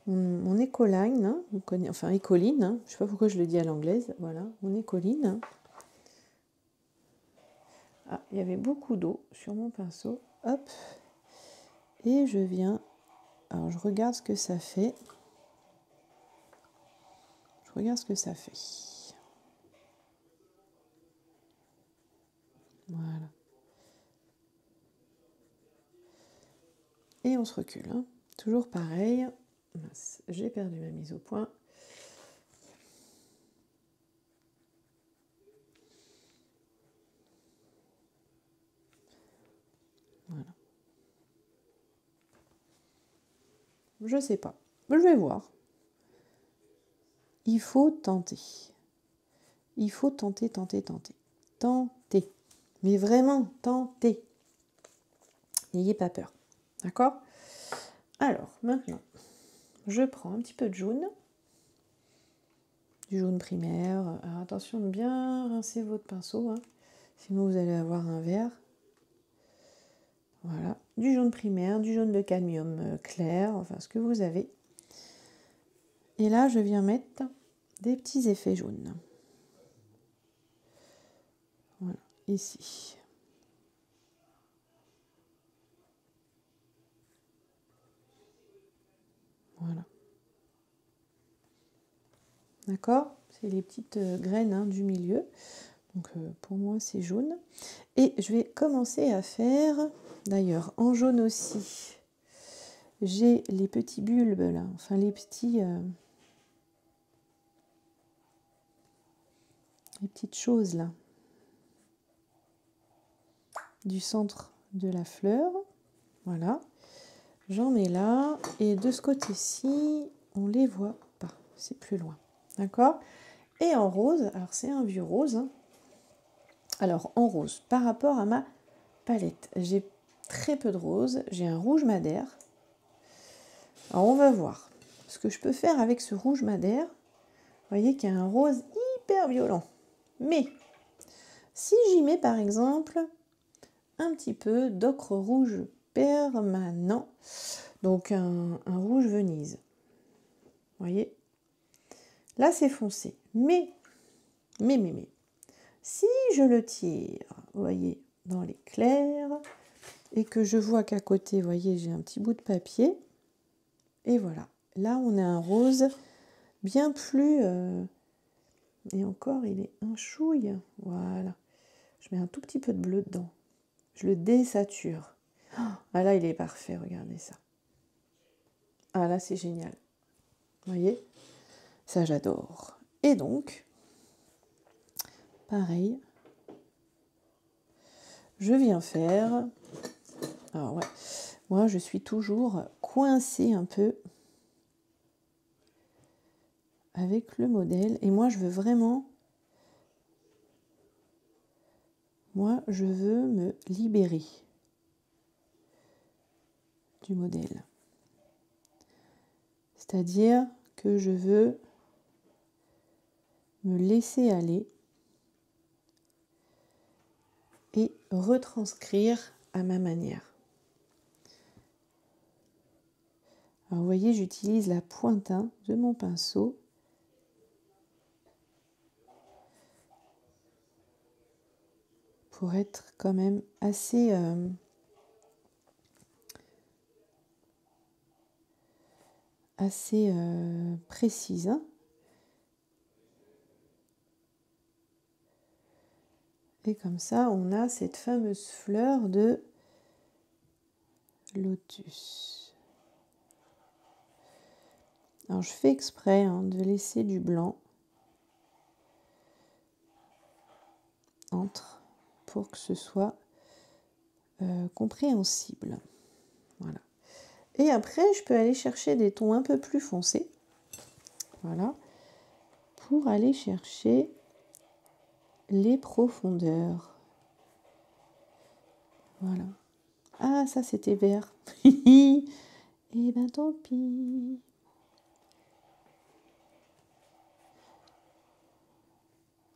Speaker 1: mon écoline, hein, vous connaissez, enfin écoline, hein, je ne sais pas pourquoi je le dis à l'anglaise, voilà, mon écoline. Ah, il y avait beaucoup d'eau sur mon pinceau, hop, et je viens, alors je regarde ce que ça fait. Je regarde ce que ça fait. Voilà. Et on se recule, hein. Toujours pareil. Mince, j'ai perdu ma mise au point. Voilà. Je sais pas. Je vais voir. Il faut tenter. Il faut tenter, tenter, tenter. Tenter. Mais vraiment, tenter. N'ayez pas peur. D'accord? Alors, maintenant, je prends un petit peu de jaune. Du jaune primaire. Alors, attention de bien rincer votre pinceau, hein, sinon vous allez avoir un vert. Voilà, du jaune primaire, du jaune de cadmium clair, enfin ce que vous avez. Et là, je viens mettre des petits effets jaunes. Voilà, ici. Voilà. D'accord? C'est les petites graines, hein, du milieu. Donc pour moi, c'est jaune. Et je vais commencer à faire, d'ailleurs, en jaune aussi. J'ai les petits bulbes là, enfin les petites choses là, du centre de la fleur. Voilà. J'en mets là. Et de ce côté-ci, on les voit pas. C'est plus loin. D'accord? Et en rose, alors c'est un vieux rose, hein. Alors en rose, par rapport à ma palette, j'ai très peu de rose. J'ai un rouge madère. Alors on va voir ce que je peux faire avec ce rouge madère. Vous voyez qu'il y a un rose hyper violent. Mais si j'y mets par exemple un petit peu d'ocre rouge permanent, donc un rouge Venise. Vous voyez? Là c'est foncé. Mais, si je le tire, vous voyez, dans les clairs, et que je vois qu'à côté, vous voyez, j'ai un petit bout de papier, et voilà. Là on a un rose bien plus... et encore, il est un chouille. Voilà. Je mets un tout petit peu de bleu dedans. Je le désature. Ah là, il est parfait, regardez ça. Ah là, c'est génial. Vous voyez? Ça, j'adore. Et donc, pareil, je viens faire... Alors ouais, moi, je suis toujours coincée un peu avec le modèle. Et moi, je veux vraiment... Moi, je veux me libérer du modèle. C'est-à-dire que je veux me laisser aller et retranscrire à ma manière. Alors vous voyez, j'utilise la pointe de mon pinceau pour être quand même assez précise. Et comme ça, on a cette fameuse fleur de lotus. Alors je fais exprès de laisser du blanc entre pour que ce soit compréhensible. Voilà. Et après, je peux aller chercher des tons un peu plus foncés. Voilà. Pour aller chercher les profondeurs. Voilà. Ah, ça c'était vert. Eh ben tant pis.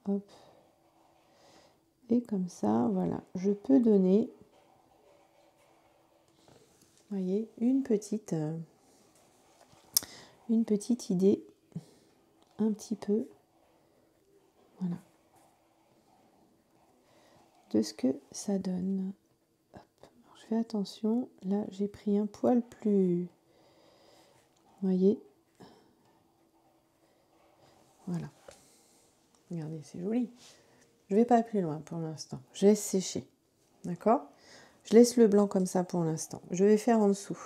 Speaker 1: Hop. Et comme ça, voilà. Je peux donner, vous voyez, une petite idée, un petit peu, voilà, de ce que ça donne. Hop. Alors, je fais attention, là j'ai pris un poil plus, vous voyez, voilà. Regardez, c'est joli. Je vais pas plus loin pour l'instant. Je laisse sécher, d'accord? Je laisse le blanc comme ça pour l'instant. Je vais faire en dessous,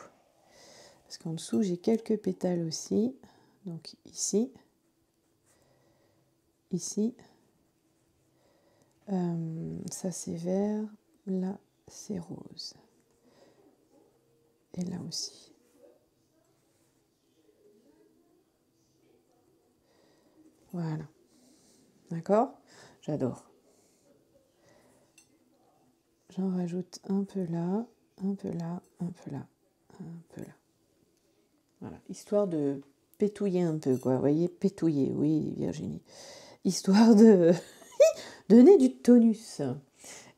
Speaker 1: parce qu'en dessous j'ai quelques pétales aussi. Donc ici, ça c'est vert, là c'est rose, et là aussi. Voilà. D'accord? J'adore. J'en rajoute un peu là, un peu là, un peu là, un peu là. Voilà. Histoire de pétouiller un peu, quoi. Vous voyez, pétouiller, oui, Virginie. Histoire de donner du tonus.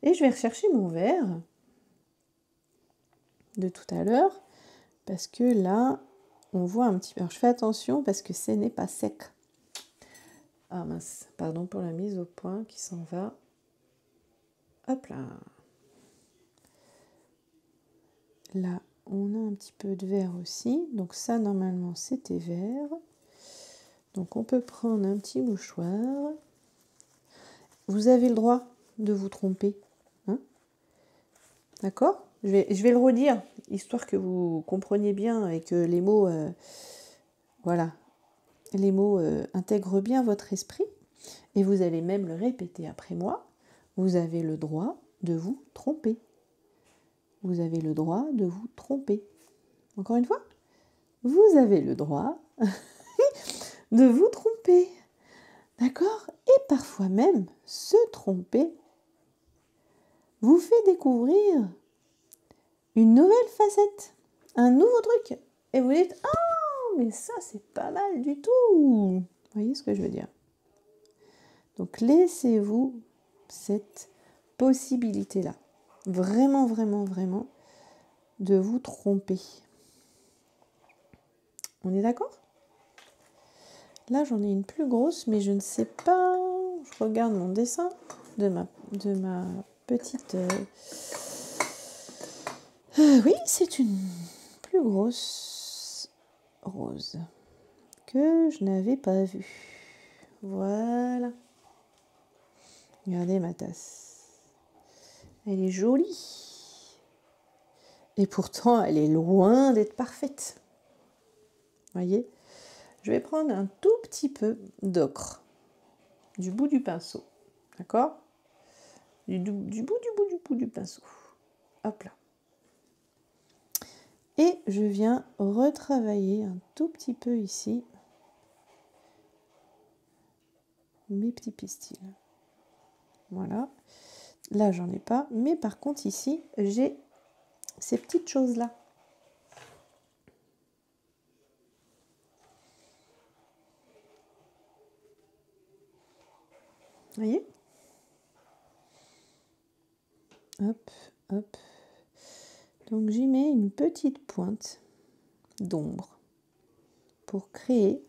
Speaker 1: Et je vais rechercher mon verre de tout à l'heure, parce que là, on voit un petit peu. Alors, je fais attention parce que ce n'est pas sec. Ah mince, pardon pour la mise au point qui s'en va. Hop là. Là, on a un petit peu de verre aussi. Donc ça, normalement, c'était vert. Donc on peut prendre un petit mouchoir. Vous avez le droit de vous tromper. Hein, d'accord? Je vais le redire, histoire que vous compreniez bien et que les mots, voilà, les mots intègrent bien votre esprit. Et vous allez même le répéter après moi. Vous avez le droit de vous tromper. Vous avez le droit de vous tromper. Encore une fois, vous avez le droit de vous tromper. D'accord? Et parfois même, se tromper vous fait découvrir une nouvelle facette, un nouveau truc. Et vous dites, ah, mais ça, c'est pas mal du tout. Vous voyez ce que je veux dire? Donc, laissez-vous cette possibilité-là. Vraiment, vraiment, vraiment, de vous tromper. On est d'accord? Là, j'en ai une plus grosse, mais je ne sais pas. Je regarde mon dessin de ma petite... oui, c'est une plus grosse rose que je n'avais pas vue. Voilà. Regardez ma tasse. Elle est jolie. Et pourtant, elle est loin d'être parfaite. Voyez? Je vais prendre un tout petit peu d'ocre du bout du pinceau. D'accord? Du bout du pinceau. Hop là. Et je viens retravailler un tout petit peu ici mes petits pistils. Voilà. Là, j'en ai pas. Mais par contre, ici, j'ai ces petites choses-là. Vous voyez? Hop, hop. Donc, j'y mets une petite pointe d'ombre pour créer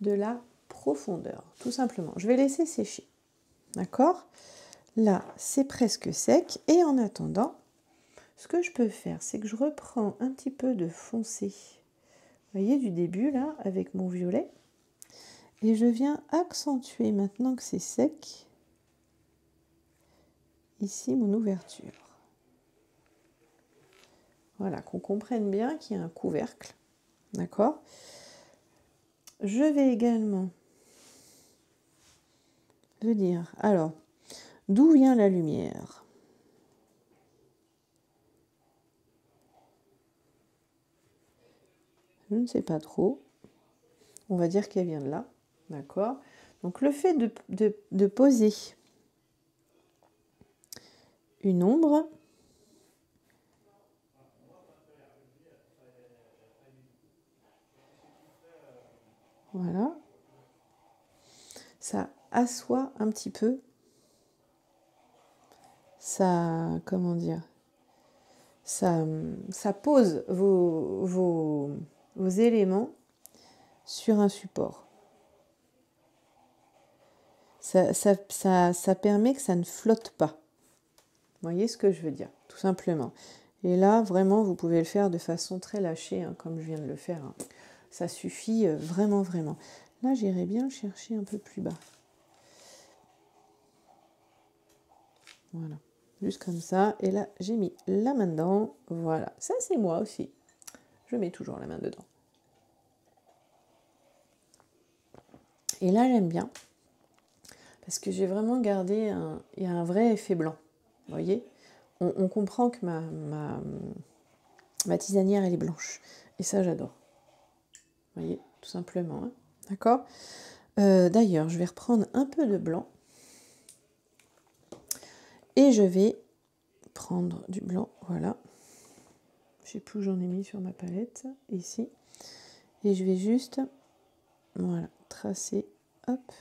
Speaker 1: de la profondeur, tout simplement. Je vais laisser sécher. D'accord? Là, c'est presque sec. Et en attendant, ce que je peux faire, c'est que je reprends un petit peu de foncé. Vous voyez, du début, là, avec mon violet. Et je viens accentuer, maintenant que c'est sec, ici, mon ouverture. Voilà, qu'on comprenne bien qu'il y a un couvercle. D'accord? Je vais également dire, alors, d'où vient la lumière? Je ne sais pas trop. On va dire qu'elle vient de là. D'accord? Donc, le fait de poser une ombre, voilà, ça assoit un petit peu, ça, comment dire, ça pose vos éléments sur un support. Ça permet que ça ne flotte pas. Vous voyez ce que je veux dire, tout simplement. Et là, vraiment, vous pouvez le faire de façon très lâchée, hein, comme je viens de le faire. Hein. Ça suffit vraiment, vraiment. Là, j'irai bien chercher un peu plus bas. Voilà, juste comme ça. Et là, j'ai mis la main dedans. Voilà, ça c'est moi aussi. Je mets toujours la main dedans. Et là, j'aime bien. Parce que j'ai vraiment gardé il y a un vrai effet blanc. Vous voyez? On comprend que ma tisanière, elle est blanche. Et ça, j'adore. Vous voyez? Tout simplement. Hein. D'accord? D'ailleurs, je vais reprendre un peu de blanc. Et je vais prendre du blanc, voilà. Je ne sais plus où j'en ai mis sur ma palette, ici. Et je vais juste, voilà, tracer, hop,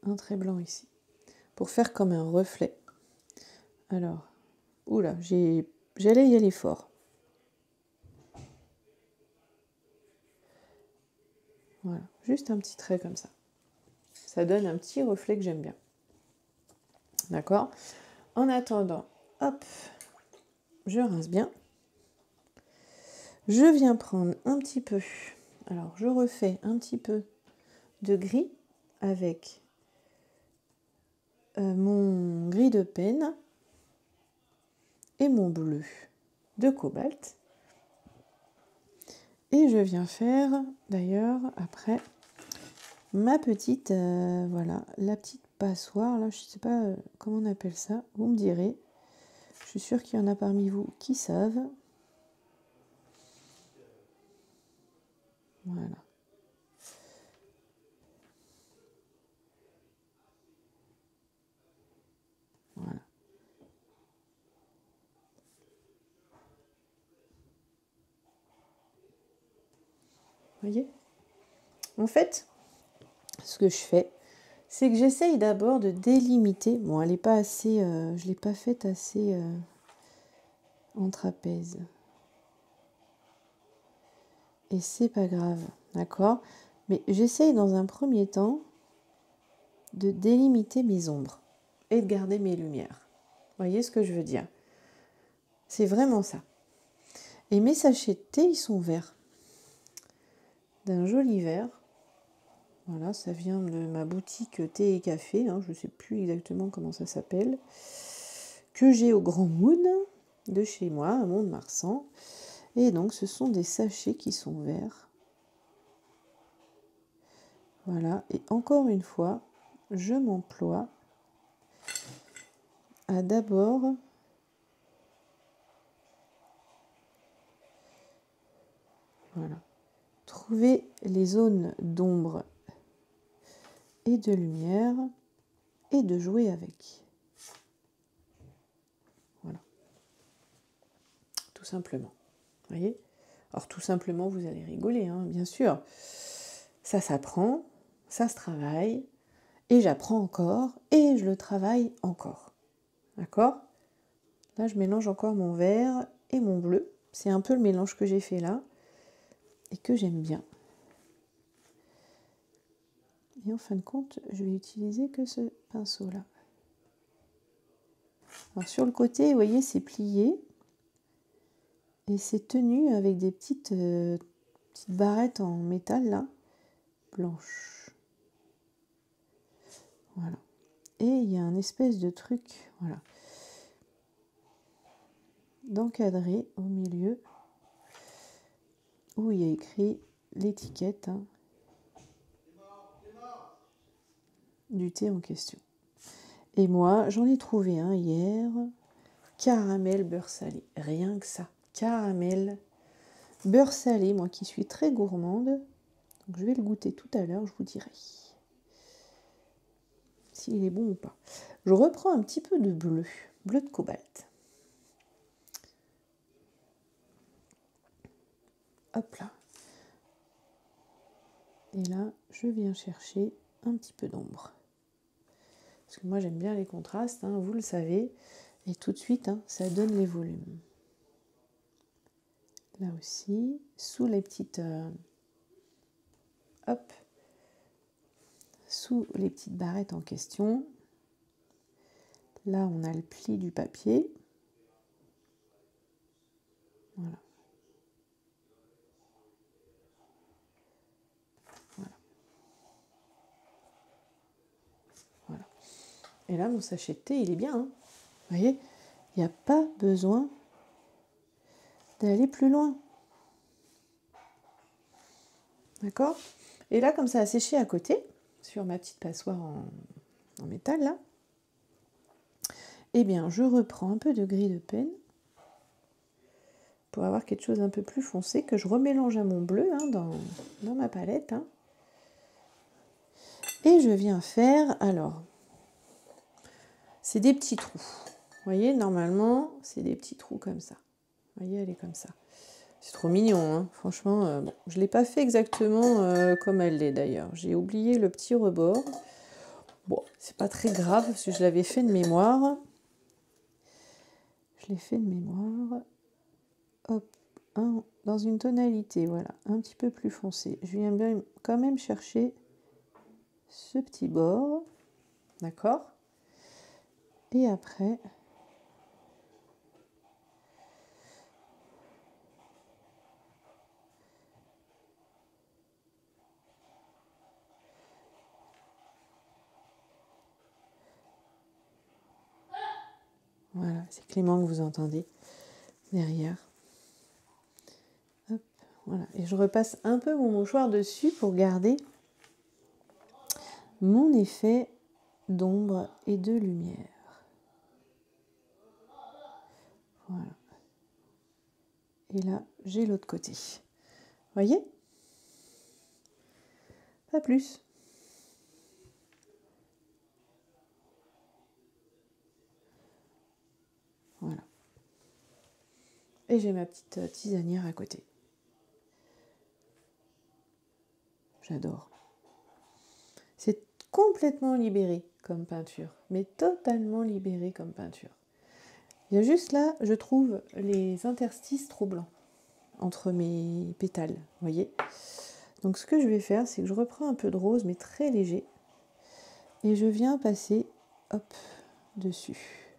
Speaker 1: un trait blanc ici. Pour faire comme un reflet. Alors, oula, j'allais y aller fort. Voilà, juste un petit trait comme ça. Ça donne un petit reflet que j'aime bien. D'accord? En attendant, hop, je rince bien. Je viens prendre un petit peu, alors je refais un petit peu de gris avec mon gris de peine et mon bleu de cobalt. Et je viens faire d'ailleurs après ma petite, voilà, la petite passoire, là je ne sais pas comment on appelle ça, vous me direz. Je suis sûre qu'il y en a parmi vous qui savent. Voilà. Voilà. Vous voyez? En fait, ce que je fais, c'est que j'essaye d'abord de délimiter. Bon, elle n'est pas assez, je ne l'ai pas faite assez en trapèze. Et c'est pas grave, d'accord? Mais j'essaye dans un premier temps de délimiter mes ombres et de garder mes lumières. Vous voyez ce que je veux dire? C'est vraiment ça. Et mes sachets de thé, ils sont verts. D'un joli vert. Voilà, ça vient de ma boutique thé et café, hein, je ne sais plus exactement comment ça s'appelle, que j'ai au Grand Moon de chez moi, à Mont-de-Marsan. Et donc, ce sont des sachets qui sont verts. Voilà, et encore une fois, je m'emploie à d'abord voilà, trouver les zones d'ombre et de lumière et de jouer avec. Voilà, tout simplement. Vous voyez? Alors tout simplement, vous allez rigoler, hein, bien sûr. Ça s'apprend, ça se travaille, et j'apprends encore, et je le travaille encore. D'accord? Là, je mélange encore mon vert et mon bleu. C'est un peu le mélange que j'ai fait là, et que j'aime bien. Et en fin de compte, je vais utiliser que ce pinceau-là. Alors sur le côté, vous voyez, c'est plié. Et c'est tenu avec des petites barrettes en métal, là, blanches. Voilà. Et il y a un espèce de truc, voilà, d'encadré au milieu, où il y a écrit l'étiquette hein, du thé en question. Et moi, j'en ai trouvé un hier, caramel beurre salé, rien que ça, caramel beurre salé, moi qui suis très gourmande, donc je vais le goûter tout à l'heure, je vous dirai s'il est bon ou pas. Je reprends un petit peu de bleu, bleu de cobalt. Hop là. Et là, je viens chercher un petit peu d'ombre. Parce que moi, j'aime bien les contrastes, hein, vous le savez. Et tout de suite, hein, ça donne les volumes. Là aussi, sous les petites... hop. Sous les petites barrettes en question. Là, on a le pli du papier. Voilà. Voilà. Voilà. Et là, mon sachet de thé, il est bien. Hein. Vous voyez, il n'y a pas besoin d'aller plus loin. D'accord? Et là, comme ça a séché à côté, sur ma petite passoire en métal, là, eh bien, je reprends un peu de gris de peine pour avoir quelque chose un peu plus foncé que je remélange à mon bleu hein, dans ma palette. Hein. Et je viens faire, alors, c'est des petits trous. Vous voyez, normalement, c'est des petits trous comme ça. Vous voyez, elle est comme ça. C'est trop mignon, hein. Franchement. Bon, je ne l'ai pas fait exactement comme elle l'est d'ailleurs. J'ai oublié le petit rebord. Bon, c'est pas très grave parce que je l'avais fait de mémoire. Je l'ai fait de mémoire. Hop, dans une tonalité, voilà, un petit peu plus foncé. Je viens bien quand même chercher ce petit bord. D'accord? Et après... Voilà, c'est Clément que vous entendez derrière. Hop, voilà. Et je repasse un peu mon mouchoir dessus pour garder mon effet d'ombre et de lumière. Voilà. Et là, j'ai l'autre côté. Voyez? Pas plus. Voilà. Et j'ai ma petite tisanière à côté. J'adore. C'est complètement libéré comme peinture, mais totalement libéré comme peinture. Il y a juste là, je trouve les interstices trop blancs entre mes pétales, vous voyez. Donc ce que je vais faire, c'est que je reprends un peu de rose, mais très léger, et je viens passer, hop, dessus,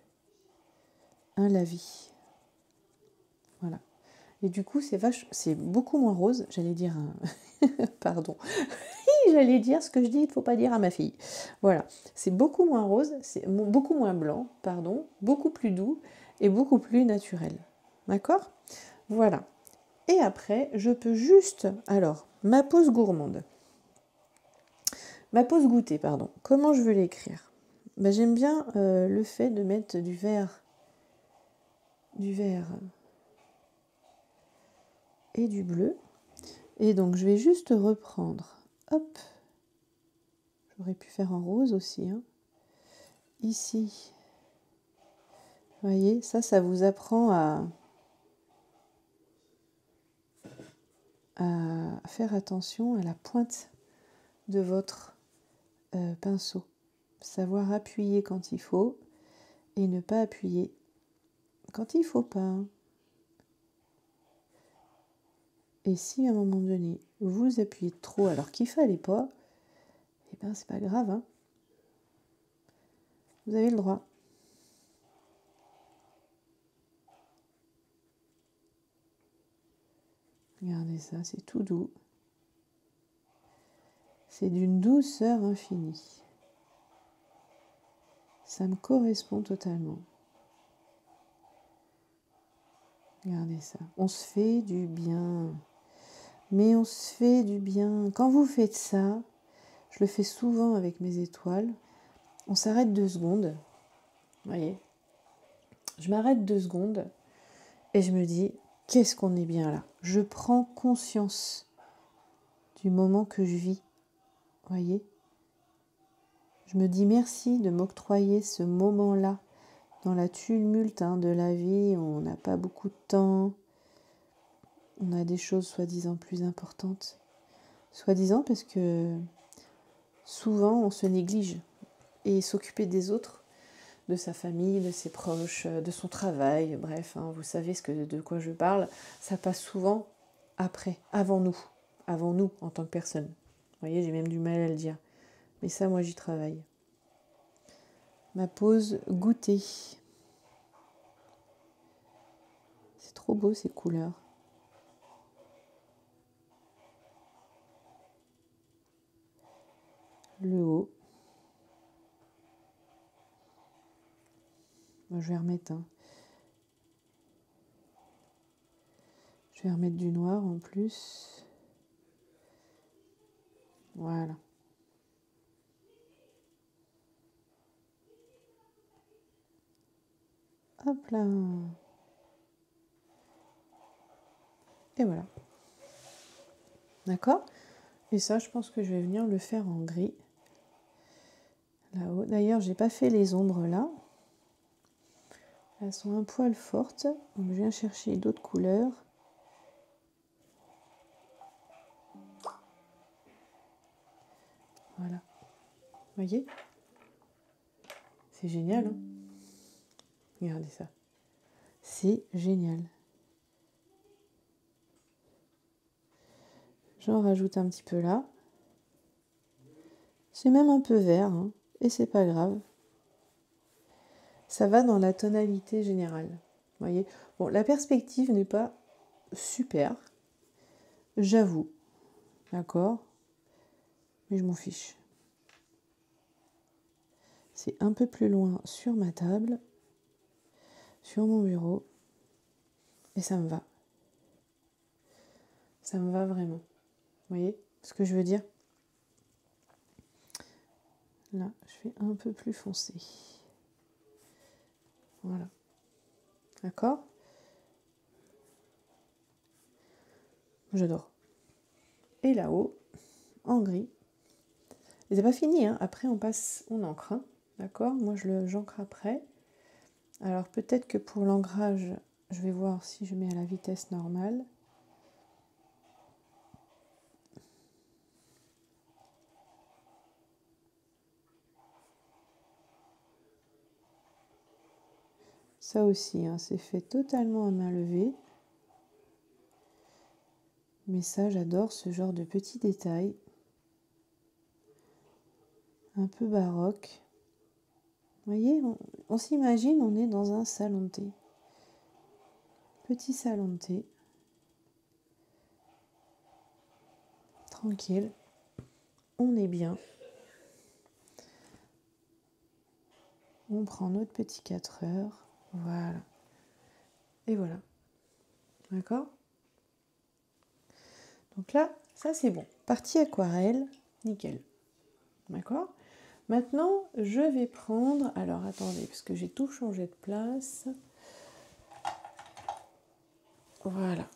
Speaker 1: un lavis. Voilà. Et du coup, c'est beaucoup moins rose, j'allais dire pardon. J'allais dire ce que je dis, il ne faut pas dire à ma fille. Voilà, c'est beaucoup moins rose, c'est beaucoup moins blanc, pardon, beaucoup plus doux et beaucoup plus naturel. D'accord? Voilà. Et après, je peux juste... Alors, ma pause gourmande. Ma pause goûter, pardon. Comment je veux l'écrire? Ben, j'aime bien le fait de mettre du vert et du bleu. Et donc, je vais juste reprendre. Hop. J'aurais pu faire en rose aussi. Hein. Ici. Vous voyez, ça vous apprend à faire attention à la pointe de votre pinceau. Savoir appuyer quand il faut et ne pas appuyer quand il ne faut pas. Et si à un moment donné, vous appuyez trop alors qu'il ne fallait pas, eh bien c'est pas grave. Hein. Vous avez le droit. Regardez ça, c'est tout doux. C'est d'une douceur infinie. Ça me correspond totalement. Regardez ça. On se fait du bien. Mais on se fait du bien. Quand vous faites ça, je le fais souvent avec mes étoiles, on s'arrête 2 secondes. Vous voyez, je m'arrête 2 secondes et je me dis, qu'est-ce qu'on est bien là. Je prends conscience du moment que je vis. Vous voyez, je me dis merci de m'octroyer ce moment-là dans la tumulte de la vie. On n'a pas beaucoup de temps. On a des choses soi-disant plus importantes. Soi-disant parce que souvent on se néglige. Et s'occuper des autres, de sa famille, de ses proches, de son travail, bref, hein, vous savez de quoi je parle, ça passe souvent après, avant nous en tant que personne. Vous voyez, j'ai même du mal à le dire. Mais ça, moi, j'y travaille. Ma pause goûter. C'est trop beau ces couleurs. Le haut. Moi, je vais remettre Je vais remettre du noir en plus. Voilà. Hop là. Et voilà. D'accord? Et ça, je pense que je vais venir le faire en gris. là-haut. D'ailleurs, j'ai pas fait les ombres là. Elles sont un poil fortes. Donc, je viens chercher d'autres couleurs. Voilà. Vous voyez? C'est génial, hein? Regardez ça. C'est génial. J'en rajoute un petit peu là. C'est même un peu vert, hein, et c'est pas grave. Ça va dans la tonalité générale. Vous voyez? Bon, la perspective n'est pas super, j'avoue. D'accord? Mais je m'en fiche. C'est un peu plus loin sur ma table, sur mon bureau, et ça me va. Ça me va vraiment. Vous voyez ce que je veux dire? Là, je fais un peu plus foncé. Voilà. D'accord? J'adore. Et là-haut, en gris. Et c'est pas fini, hein. Après on passe, on encre. Hein. D'accord? Moi j'encre après. Alors peut-être que pour l'ancrage, je vais voir si je mets à la vitesse normale. Ça aussi, hein, c'est fait totalement à main levée. Mais ça, j'adore ce genre de petits détails. Un peu baroque. Vous voyez, on s'imagine, on est dans un salon de thé. Petit salon de thé. Tranquille. On est bien. On prend notre petit 4 heures. Voilà. Et voilà. D'accord? Donc là, ça c'est bon. Partie aquarelle, nickel. D'accord? Maintenant, je vais prendre... Alors, attendez, parce que j'ai tout changé de place. Voilà.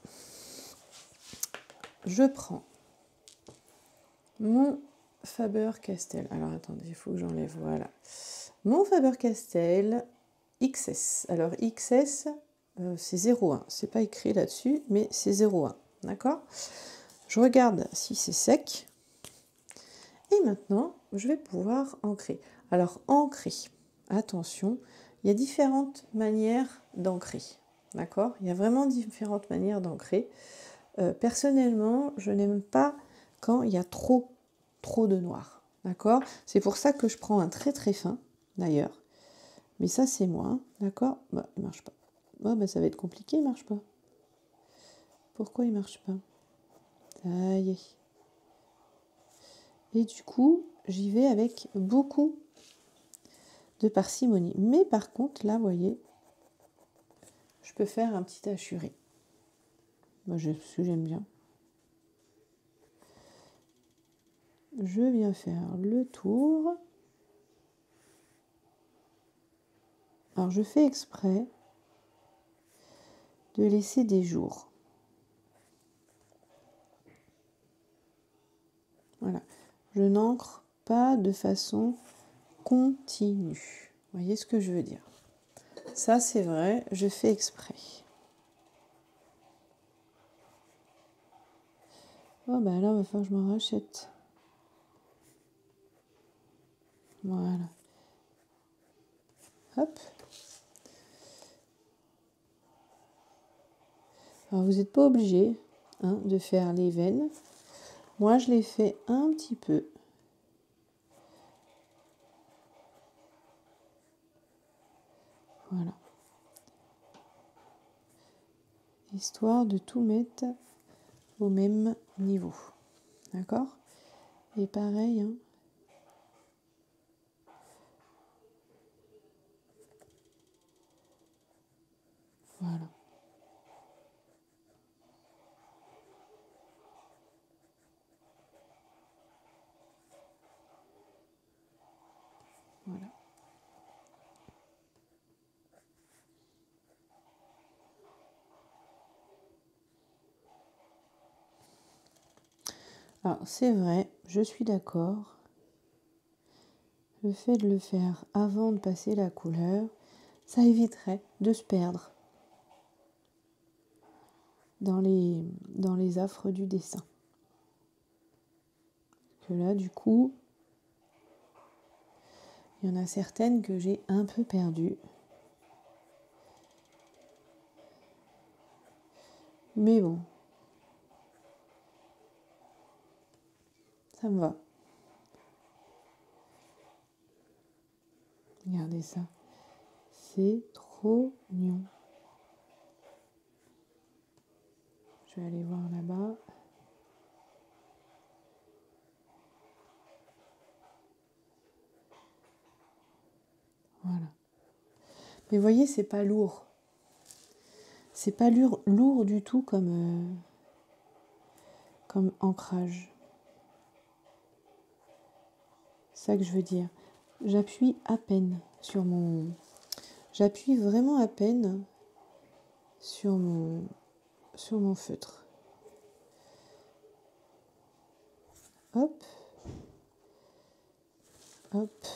Speaker 1: Je prends mon Faber-Castell. Alors, attendez, il faut que j'enlève. Voilà. Mon Faber-Castell XS. Alors, XS, c'est 0,1. C'est pas écrit là-dessus, mais c'est 0,1. D'accord? Je regarde si c'est sec. Et maintenant, je vais pouvoir ancrer. Alors, ancrer, attention, il y a différentes manières d'ancrer. D'accord? Il y a vraiment différentes manières d'ancrer. Personnellement, je n'aime pas quand il y a trop de noir. D'accord? C'est pour ça que je prends un très très fin, d'ailleurs. Mais ça, c'est moi. Hein. D'accord? Bah, il marche pas. Oh, bah, ça va être compliqué, il marche pas. Pourquoi il marche pas? Ça y est. Et du coup, j'y vais avec beaucoup de parcimonie. Mais par contre, là, vous voyez, je peux faire un petit hachuré. Moi, j'aime bien. Je viens faire le tour. Alors, je fais exprès de laisser des jours. Voilà. Je n'encre pas de façon continue. Vous voyez ce que je veux dire? Ça, c'est vrai, je fais exprès. Oh, bah là, il va falloir que je m'en rachète. Voilà. Hop. Alors, vous n'êtes pas obligé de faire les veines. Moi, je les fais un petit peu. Voilà. Histoire de tout mettre au même niveau. D'accord? Et pareil, hein. Voilà. Voilà. Alors, c'est vrai, je suis d'accord. le fait de le faire avant de passer la couleur, ça éviterait de se perdre dans les affres du dessin. Que là, du coup, il y en a certaines que j'ai un peu perdues. Mais bon, ça me va. Regardez ça. C'est trop mignon. Je vais aller voir là-bas. Voilà. Mais vous voyez, c'est pas lourd. C'est pas lourd du tout comme ancrage. C'est ça que je veux dire. J'appuie à peine sur mon... J'appuie vraiment à peine sur mon feutre. Hop. Hop.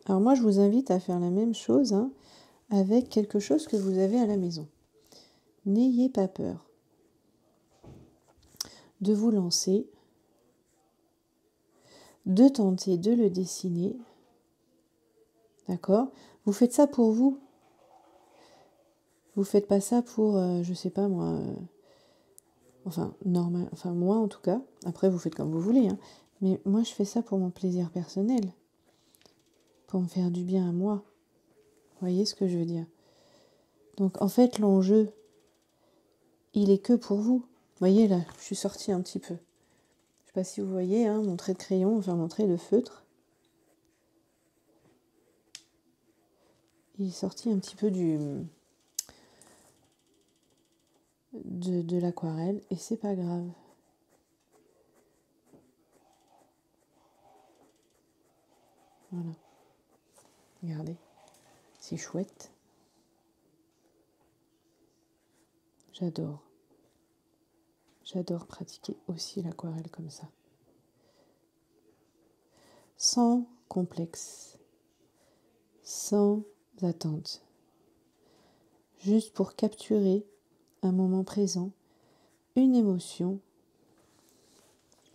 Speaker 1: Alors moi, je vous invite à faire la même chose avec quelque chose que vous avez à la maison. N'ayez pas peur de vous lancer, de tenter de le dessiner. D'accord ? Vous faites ça pour vous. Vous faites pas ça pour, je sais pas moi, moi en tout cas. Après, vous faites comme vous voulez. Mais moi, je fais ça pour mon plaisir personnel. Pour me faire du bien à moi. Vous voyez ce que je veux dire ? Donc, en fait, l'enjeu, il est que pour vous. Vous voyez, là, je suis sortie un petit peu. Je sais pas si vous voyez, mon trait de crayon, enfin mon trait de feutre. Il est sorti un petit peu de l'aquarelle et c'est pas grave. Voilà. Regardez, c'est chouette. J'adore. J'adore pratiquer aussi l'aquarelle comme ça. Sans complexe, sans attente. Juste pour capturer un moment présent, une émotion.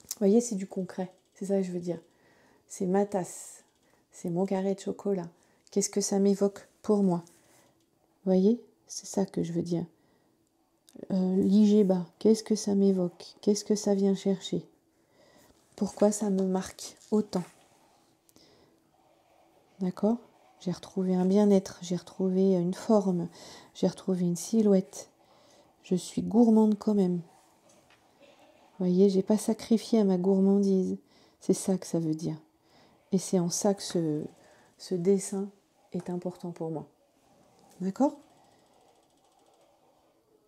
Speaker 1: Vous voyez, c'est du concret. C'est ça que je veux dire. C'est ma tasse. C'est mon carré de chocolat. Qu'est-ce que ça m'évoque pour moi ? Vous voyez ? C'est ça que je veux dire. L'IGBA, qu'est-ce que ça m'évoque ? Qu'est-ce que ça vient chercher ? Pourquoi ça me marque autant ? D'accord ? J'ai retrouvé un bien-être, j'ai retrouvé une forme, j'ai retrouvé une silhouette. Je suis gourmande quand même. Vous voyez, j'ai pas sacrifié à ma gourmandise. C'est ça que ça veut dire. Et c'est en ça que ce dessin est important pour moi. D'accord ?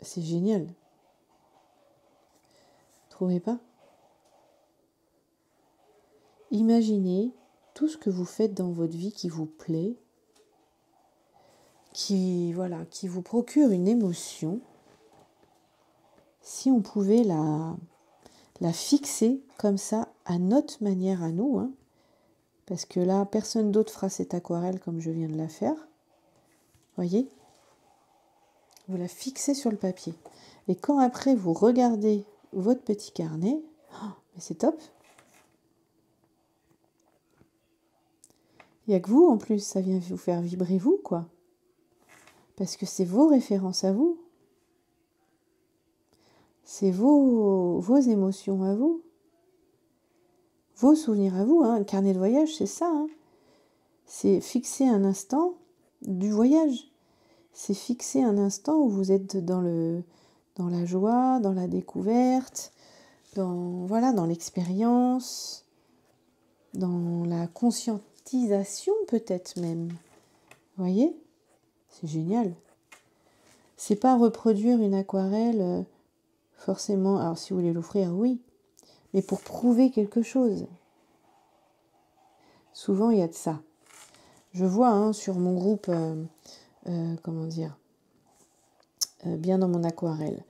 Speaker 1: C'est génial. Trouvez pas ? Imaginez tout ce que vous faites dans votre vie qui vous plaît, qui vous procure une émotion. Si on pouvait la fixer comme ça, à notre manière à nous, parce que là, personne d'autre fera cette aquarelle comme je viens de la faire. Voyez ? Vous la fixez sur le papier. Et quand après, vous regardez votre petit carnet, mais c'est top. Il n'y a que vous, en plus, ça vient vous faire vibrer vous, quoi. Parce que c'est vos références à vous. C'est vos émotions à vous. Vos souvenirs à vous. Un carnet de voyage, c'est ça. C'est fixer un instant du voyage. C'est fixer un instant où vous êtes dans la joie, dans la découverte, dans l'expérience, dans la conscientisation peut-être même. Vous voyez ? C'est génial. C'est pas reproduire une aquarelle forcément. Alors si vous voulez l'offrir, oui. Mais pour prouver quelque chose. Souvent, il y a de ça. Je vois sur mon groupe, bien dans mon aquarelle,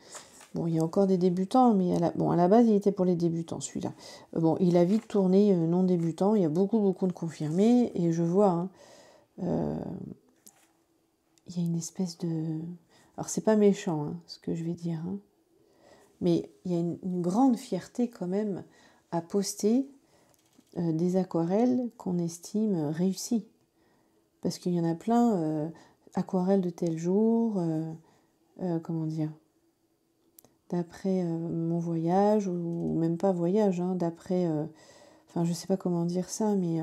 Speaker 1: Bon, il y a encore des débutants, mais à la base, il était pour les débutants, celui-là. Bon, il a vite tourné non débutant. Il y a beaucoup de confirmés. Et je vois, hein, il y a une espèce de... Alors, c'est pas méchant, hein, ce que je vais dire. Hein, mais il y a une grande fierté quand même à poster des aquarelles qu'on estime réussies. Parce qu'il y en a plein, aquarelles de tel jour, comment dire, d'après mon voyage, ou même pas voyage, hein, d'après, enfin je sais pas comment dire ça, mais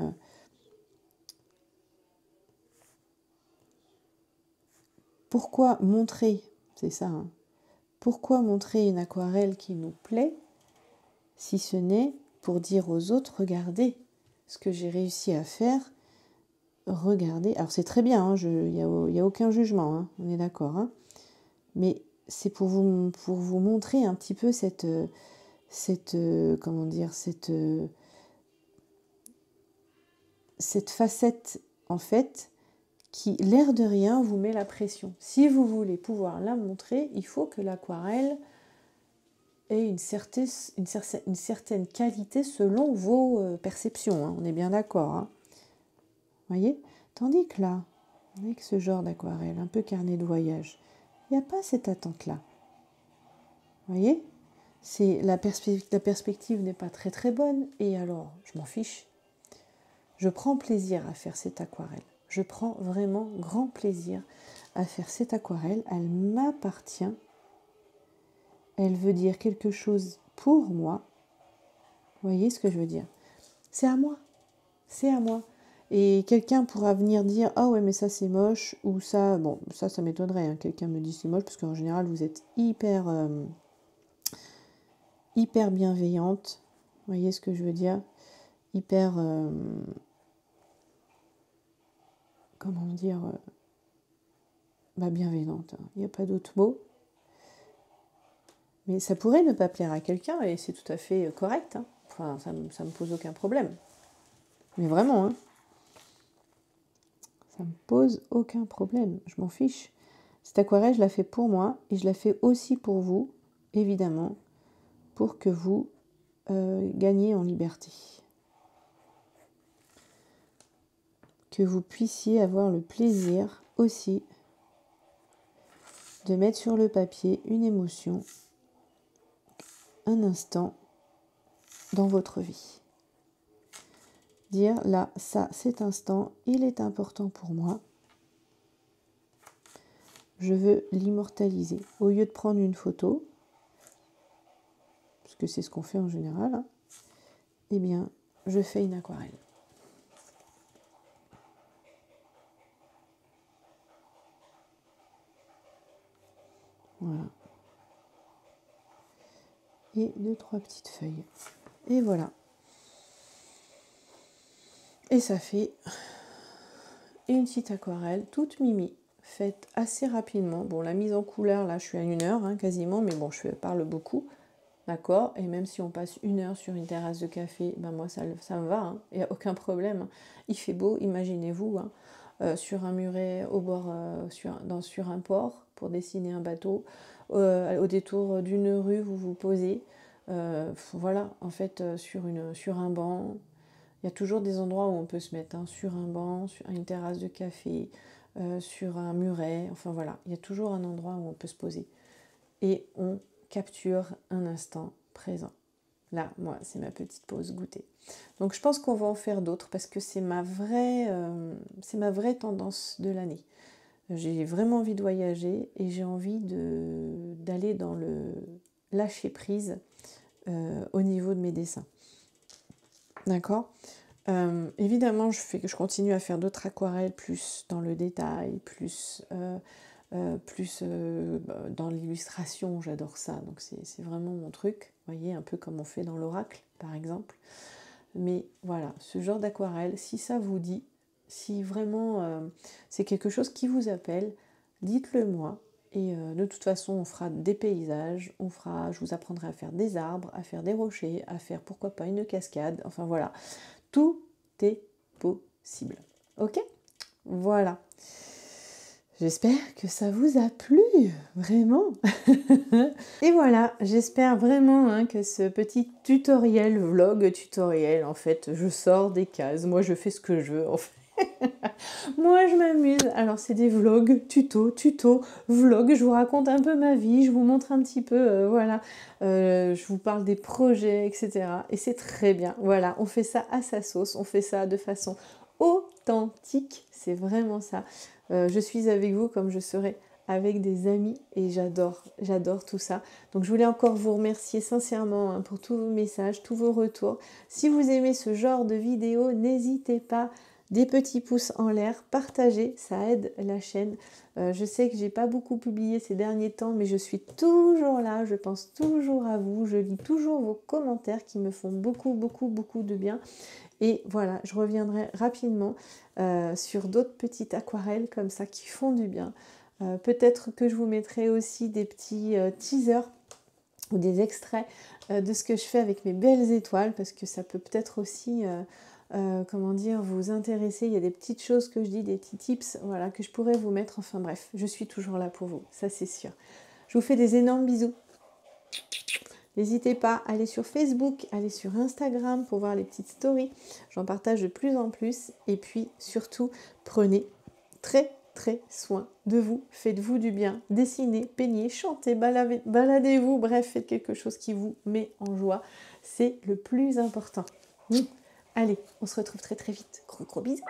Speaker 1: pourquoi montrer, c'est ça, hein, pourquoi montrer une aquarelle qui nous plaît, si ce n'est pour dire aux autres, regardez ce que j'ai réussi à faire, regardez, alors c'est très bien, hein, il n'y a aucun jugement, hein, on est d'accord, hein, mais c'est pour vous montrer un petit peu cette comment dire, cette facette, en fait, qui, l'air de rien, vous met la pression. Si vous voulez pouvoir la montrer, il faut que l'aquarelle ait une certaine qualité selon vos perceptions, hein. On est bien d'accord, hein. Voyez? Tandis que là, avec ce genre d'aquarelle, un peu carnet de voyage, il n'y a pas cette attente-là. Voyez? La perspective n'est pas très très bonne, et alors, je m'en fiche. Je prends plaisir à faire cette aquarelle. Je prends vraiment grand plaisir à faire cette aquarelle. Elle m'appartient. Elle veut dire quelque chose pour moi. Vous voyez ce que je veux dire? C'est à moi. C'est à moi. Et quelqu'un pourra venir dire « Ah ouais, mais ça c'est moche » ou ça... Bon, ça m'étonnerait. Hein. Quelqu'un me dit c'est moche parce qu'en général, vous êtes hyper bienveillante. Vous voyez ce que je veux dire? Hyper... comment dire bienveillante. Il n'y a pas d'autre mot. Mais ça pourrait ne pas plaire à quelqu'un et c'est tout à fait correct. Hein. Enfin, ça me pose aucun problème. Mais vraiment, hein. Ça me pose aucun problème. Je m'en fiche. Cette aquarelle, je la fais pour moi et je la fais aussi pour vous, évidemment, pour que vous gagniez en liberté. Que vous puissiez avoir le plaisir aussi de mettre sur le papier une émotion, un instant dans votre vie. Dire là, ça, cet instant, il est important pour moi. Je veux l'immortaliser. Au lieu de prendre une photo, parce que c'est ce qu'on fait en général, hein, eh bien, je fais une aquarelle. Voilà. Et 2-3 petites feuilles. Et voilà. Et ça fait une petite aquarelle toute mimi, faite assez rapidement. Bon, la mise en couleur, là, je suis à 1 heure, hein, quasiment, mais bon, je parle beaucoup, d'accord? Et même si on passe 1 heure sur une terrasse de café, ben moi, ça me va, hein, il n'y a aucun problème. Il fait beau, imaginez-vous, hein, sur un muret, au bord, sur un port, pour dessiner un bateau, au détour d'une rue, vous vous posez, voilà, en fait, sur un banc. Il y a toujours des endroits où on peut se mettre, hein, sur un banc, sur une terrasse de café, sur un muret, enfin voilà, il y a toujours un endroit où on peut se poser. Et on capture un instant présent. Là, moi, c'est ma petite pause goûter. Donc je pense qu'on va en faire d'autres parce que c'est ma vraie tendance de l'année. J'ai vraiment envie de voyager et j'ai envie d'aller dans le lâcher prise au niveau de mes dessins. D'accord. Évidemment, je continue à faire d'autres aquarelles, plus dans le détail, plus dans l'illustration, j'adore ça. Donc c'est vraiment mon truc, vous voyez, un peu comme on fait dans l'oracle, par exemple. Mais voilà, ce genre d'aquarelle, si ça vous dit, si vraiment c'est quelque chose qui vous appelle, dites-le moi. Et de toute façon, on fera des paysages, je vous apprendrai à faire des arbres, à faire des rochers, à faire pourquoi pas une cascade, enfin voilà. Tout est possible. Ok? Voilà. J'espère que ça vous a plu, vraiment. Et voilà, j'espère vraiment hein, que ce petit tutoriel, vlog tutoriel, en fait, je sors des cases. Moi, je fais ce que je veux, en fait. Moi, je m'amuse. Alors, c'est des vlogs, tuto, vlog. Je vous raconte un peu ma vie, je vous montre un petit peu, voilà. Je vous parle des projets, etc. Et c'est très bien. Voilà, on fait ça à sa sauce, on fait ça de façon authentique. C'est vraiment ça. Je suis avec vous comme je serai avec des amis et j'adore tout ça. Donc je voulais encore vous remercier sincèrement hein, pour tous vos messages, tous vos retours. Si vous aimez ce genre de vidéo, n'hésitez pas, des petits pouces en l'air, partagez, ça aide la chaîne. Je sais que j'ai pas beaucoup publié ces derniers temps, mais je suis toujours là, je pense toujours à vous, je lis toujours vos commentaires qui me font beaucoup de bien. Et voilà, je reviendrai rapidement sur d'autres petites aquarelles comme ça qui font du bien. Peut-être que je vous mettrai aussi des petits teasers ou des extraits de ce que je fais avec mes belles étoiles parce que ça peut peut-être aussi comment dire, vous intéresser. Il y a des petites choses que je dis, des petits tips voilà, que je pourrais vous mettre. Enfin bref, je suis toujours là pour vous, ça c'est sûr. Je vous fais des énormes bisous. N'hésitez pas à aller sur Facebook, aller sur Instagram pour voir les petites stories. J'en partage de plus en plus. Et puis surtout, prenez très soin de vous. Faites-vous du bien. Dessinez, peignez, chantez, baladez-vous. Bref, faites quelque chose qui vous met en joie. C'est le plus important. Allez, on se retrouve très vite. Gros bisous.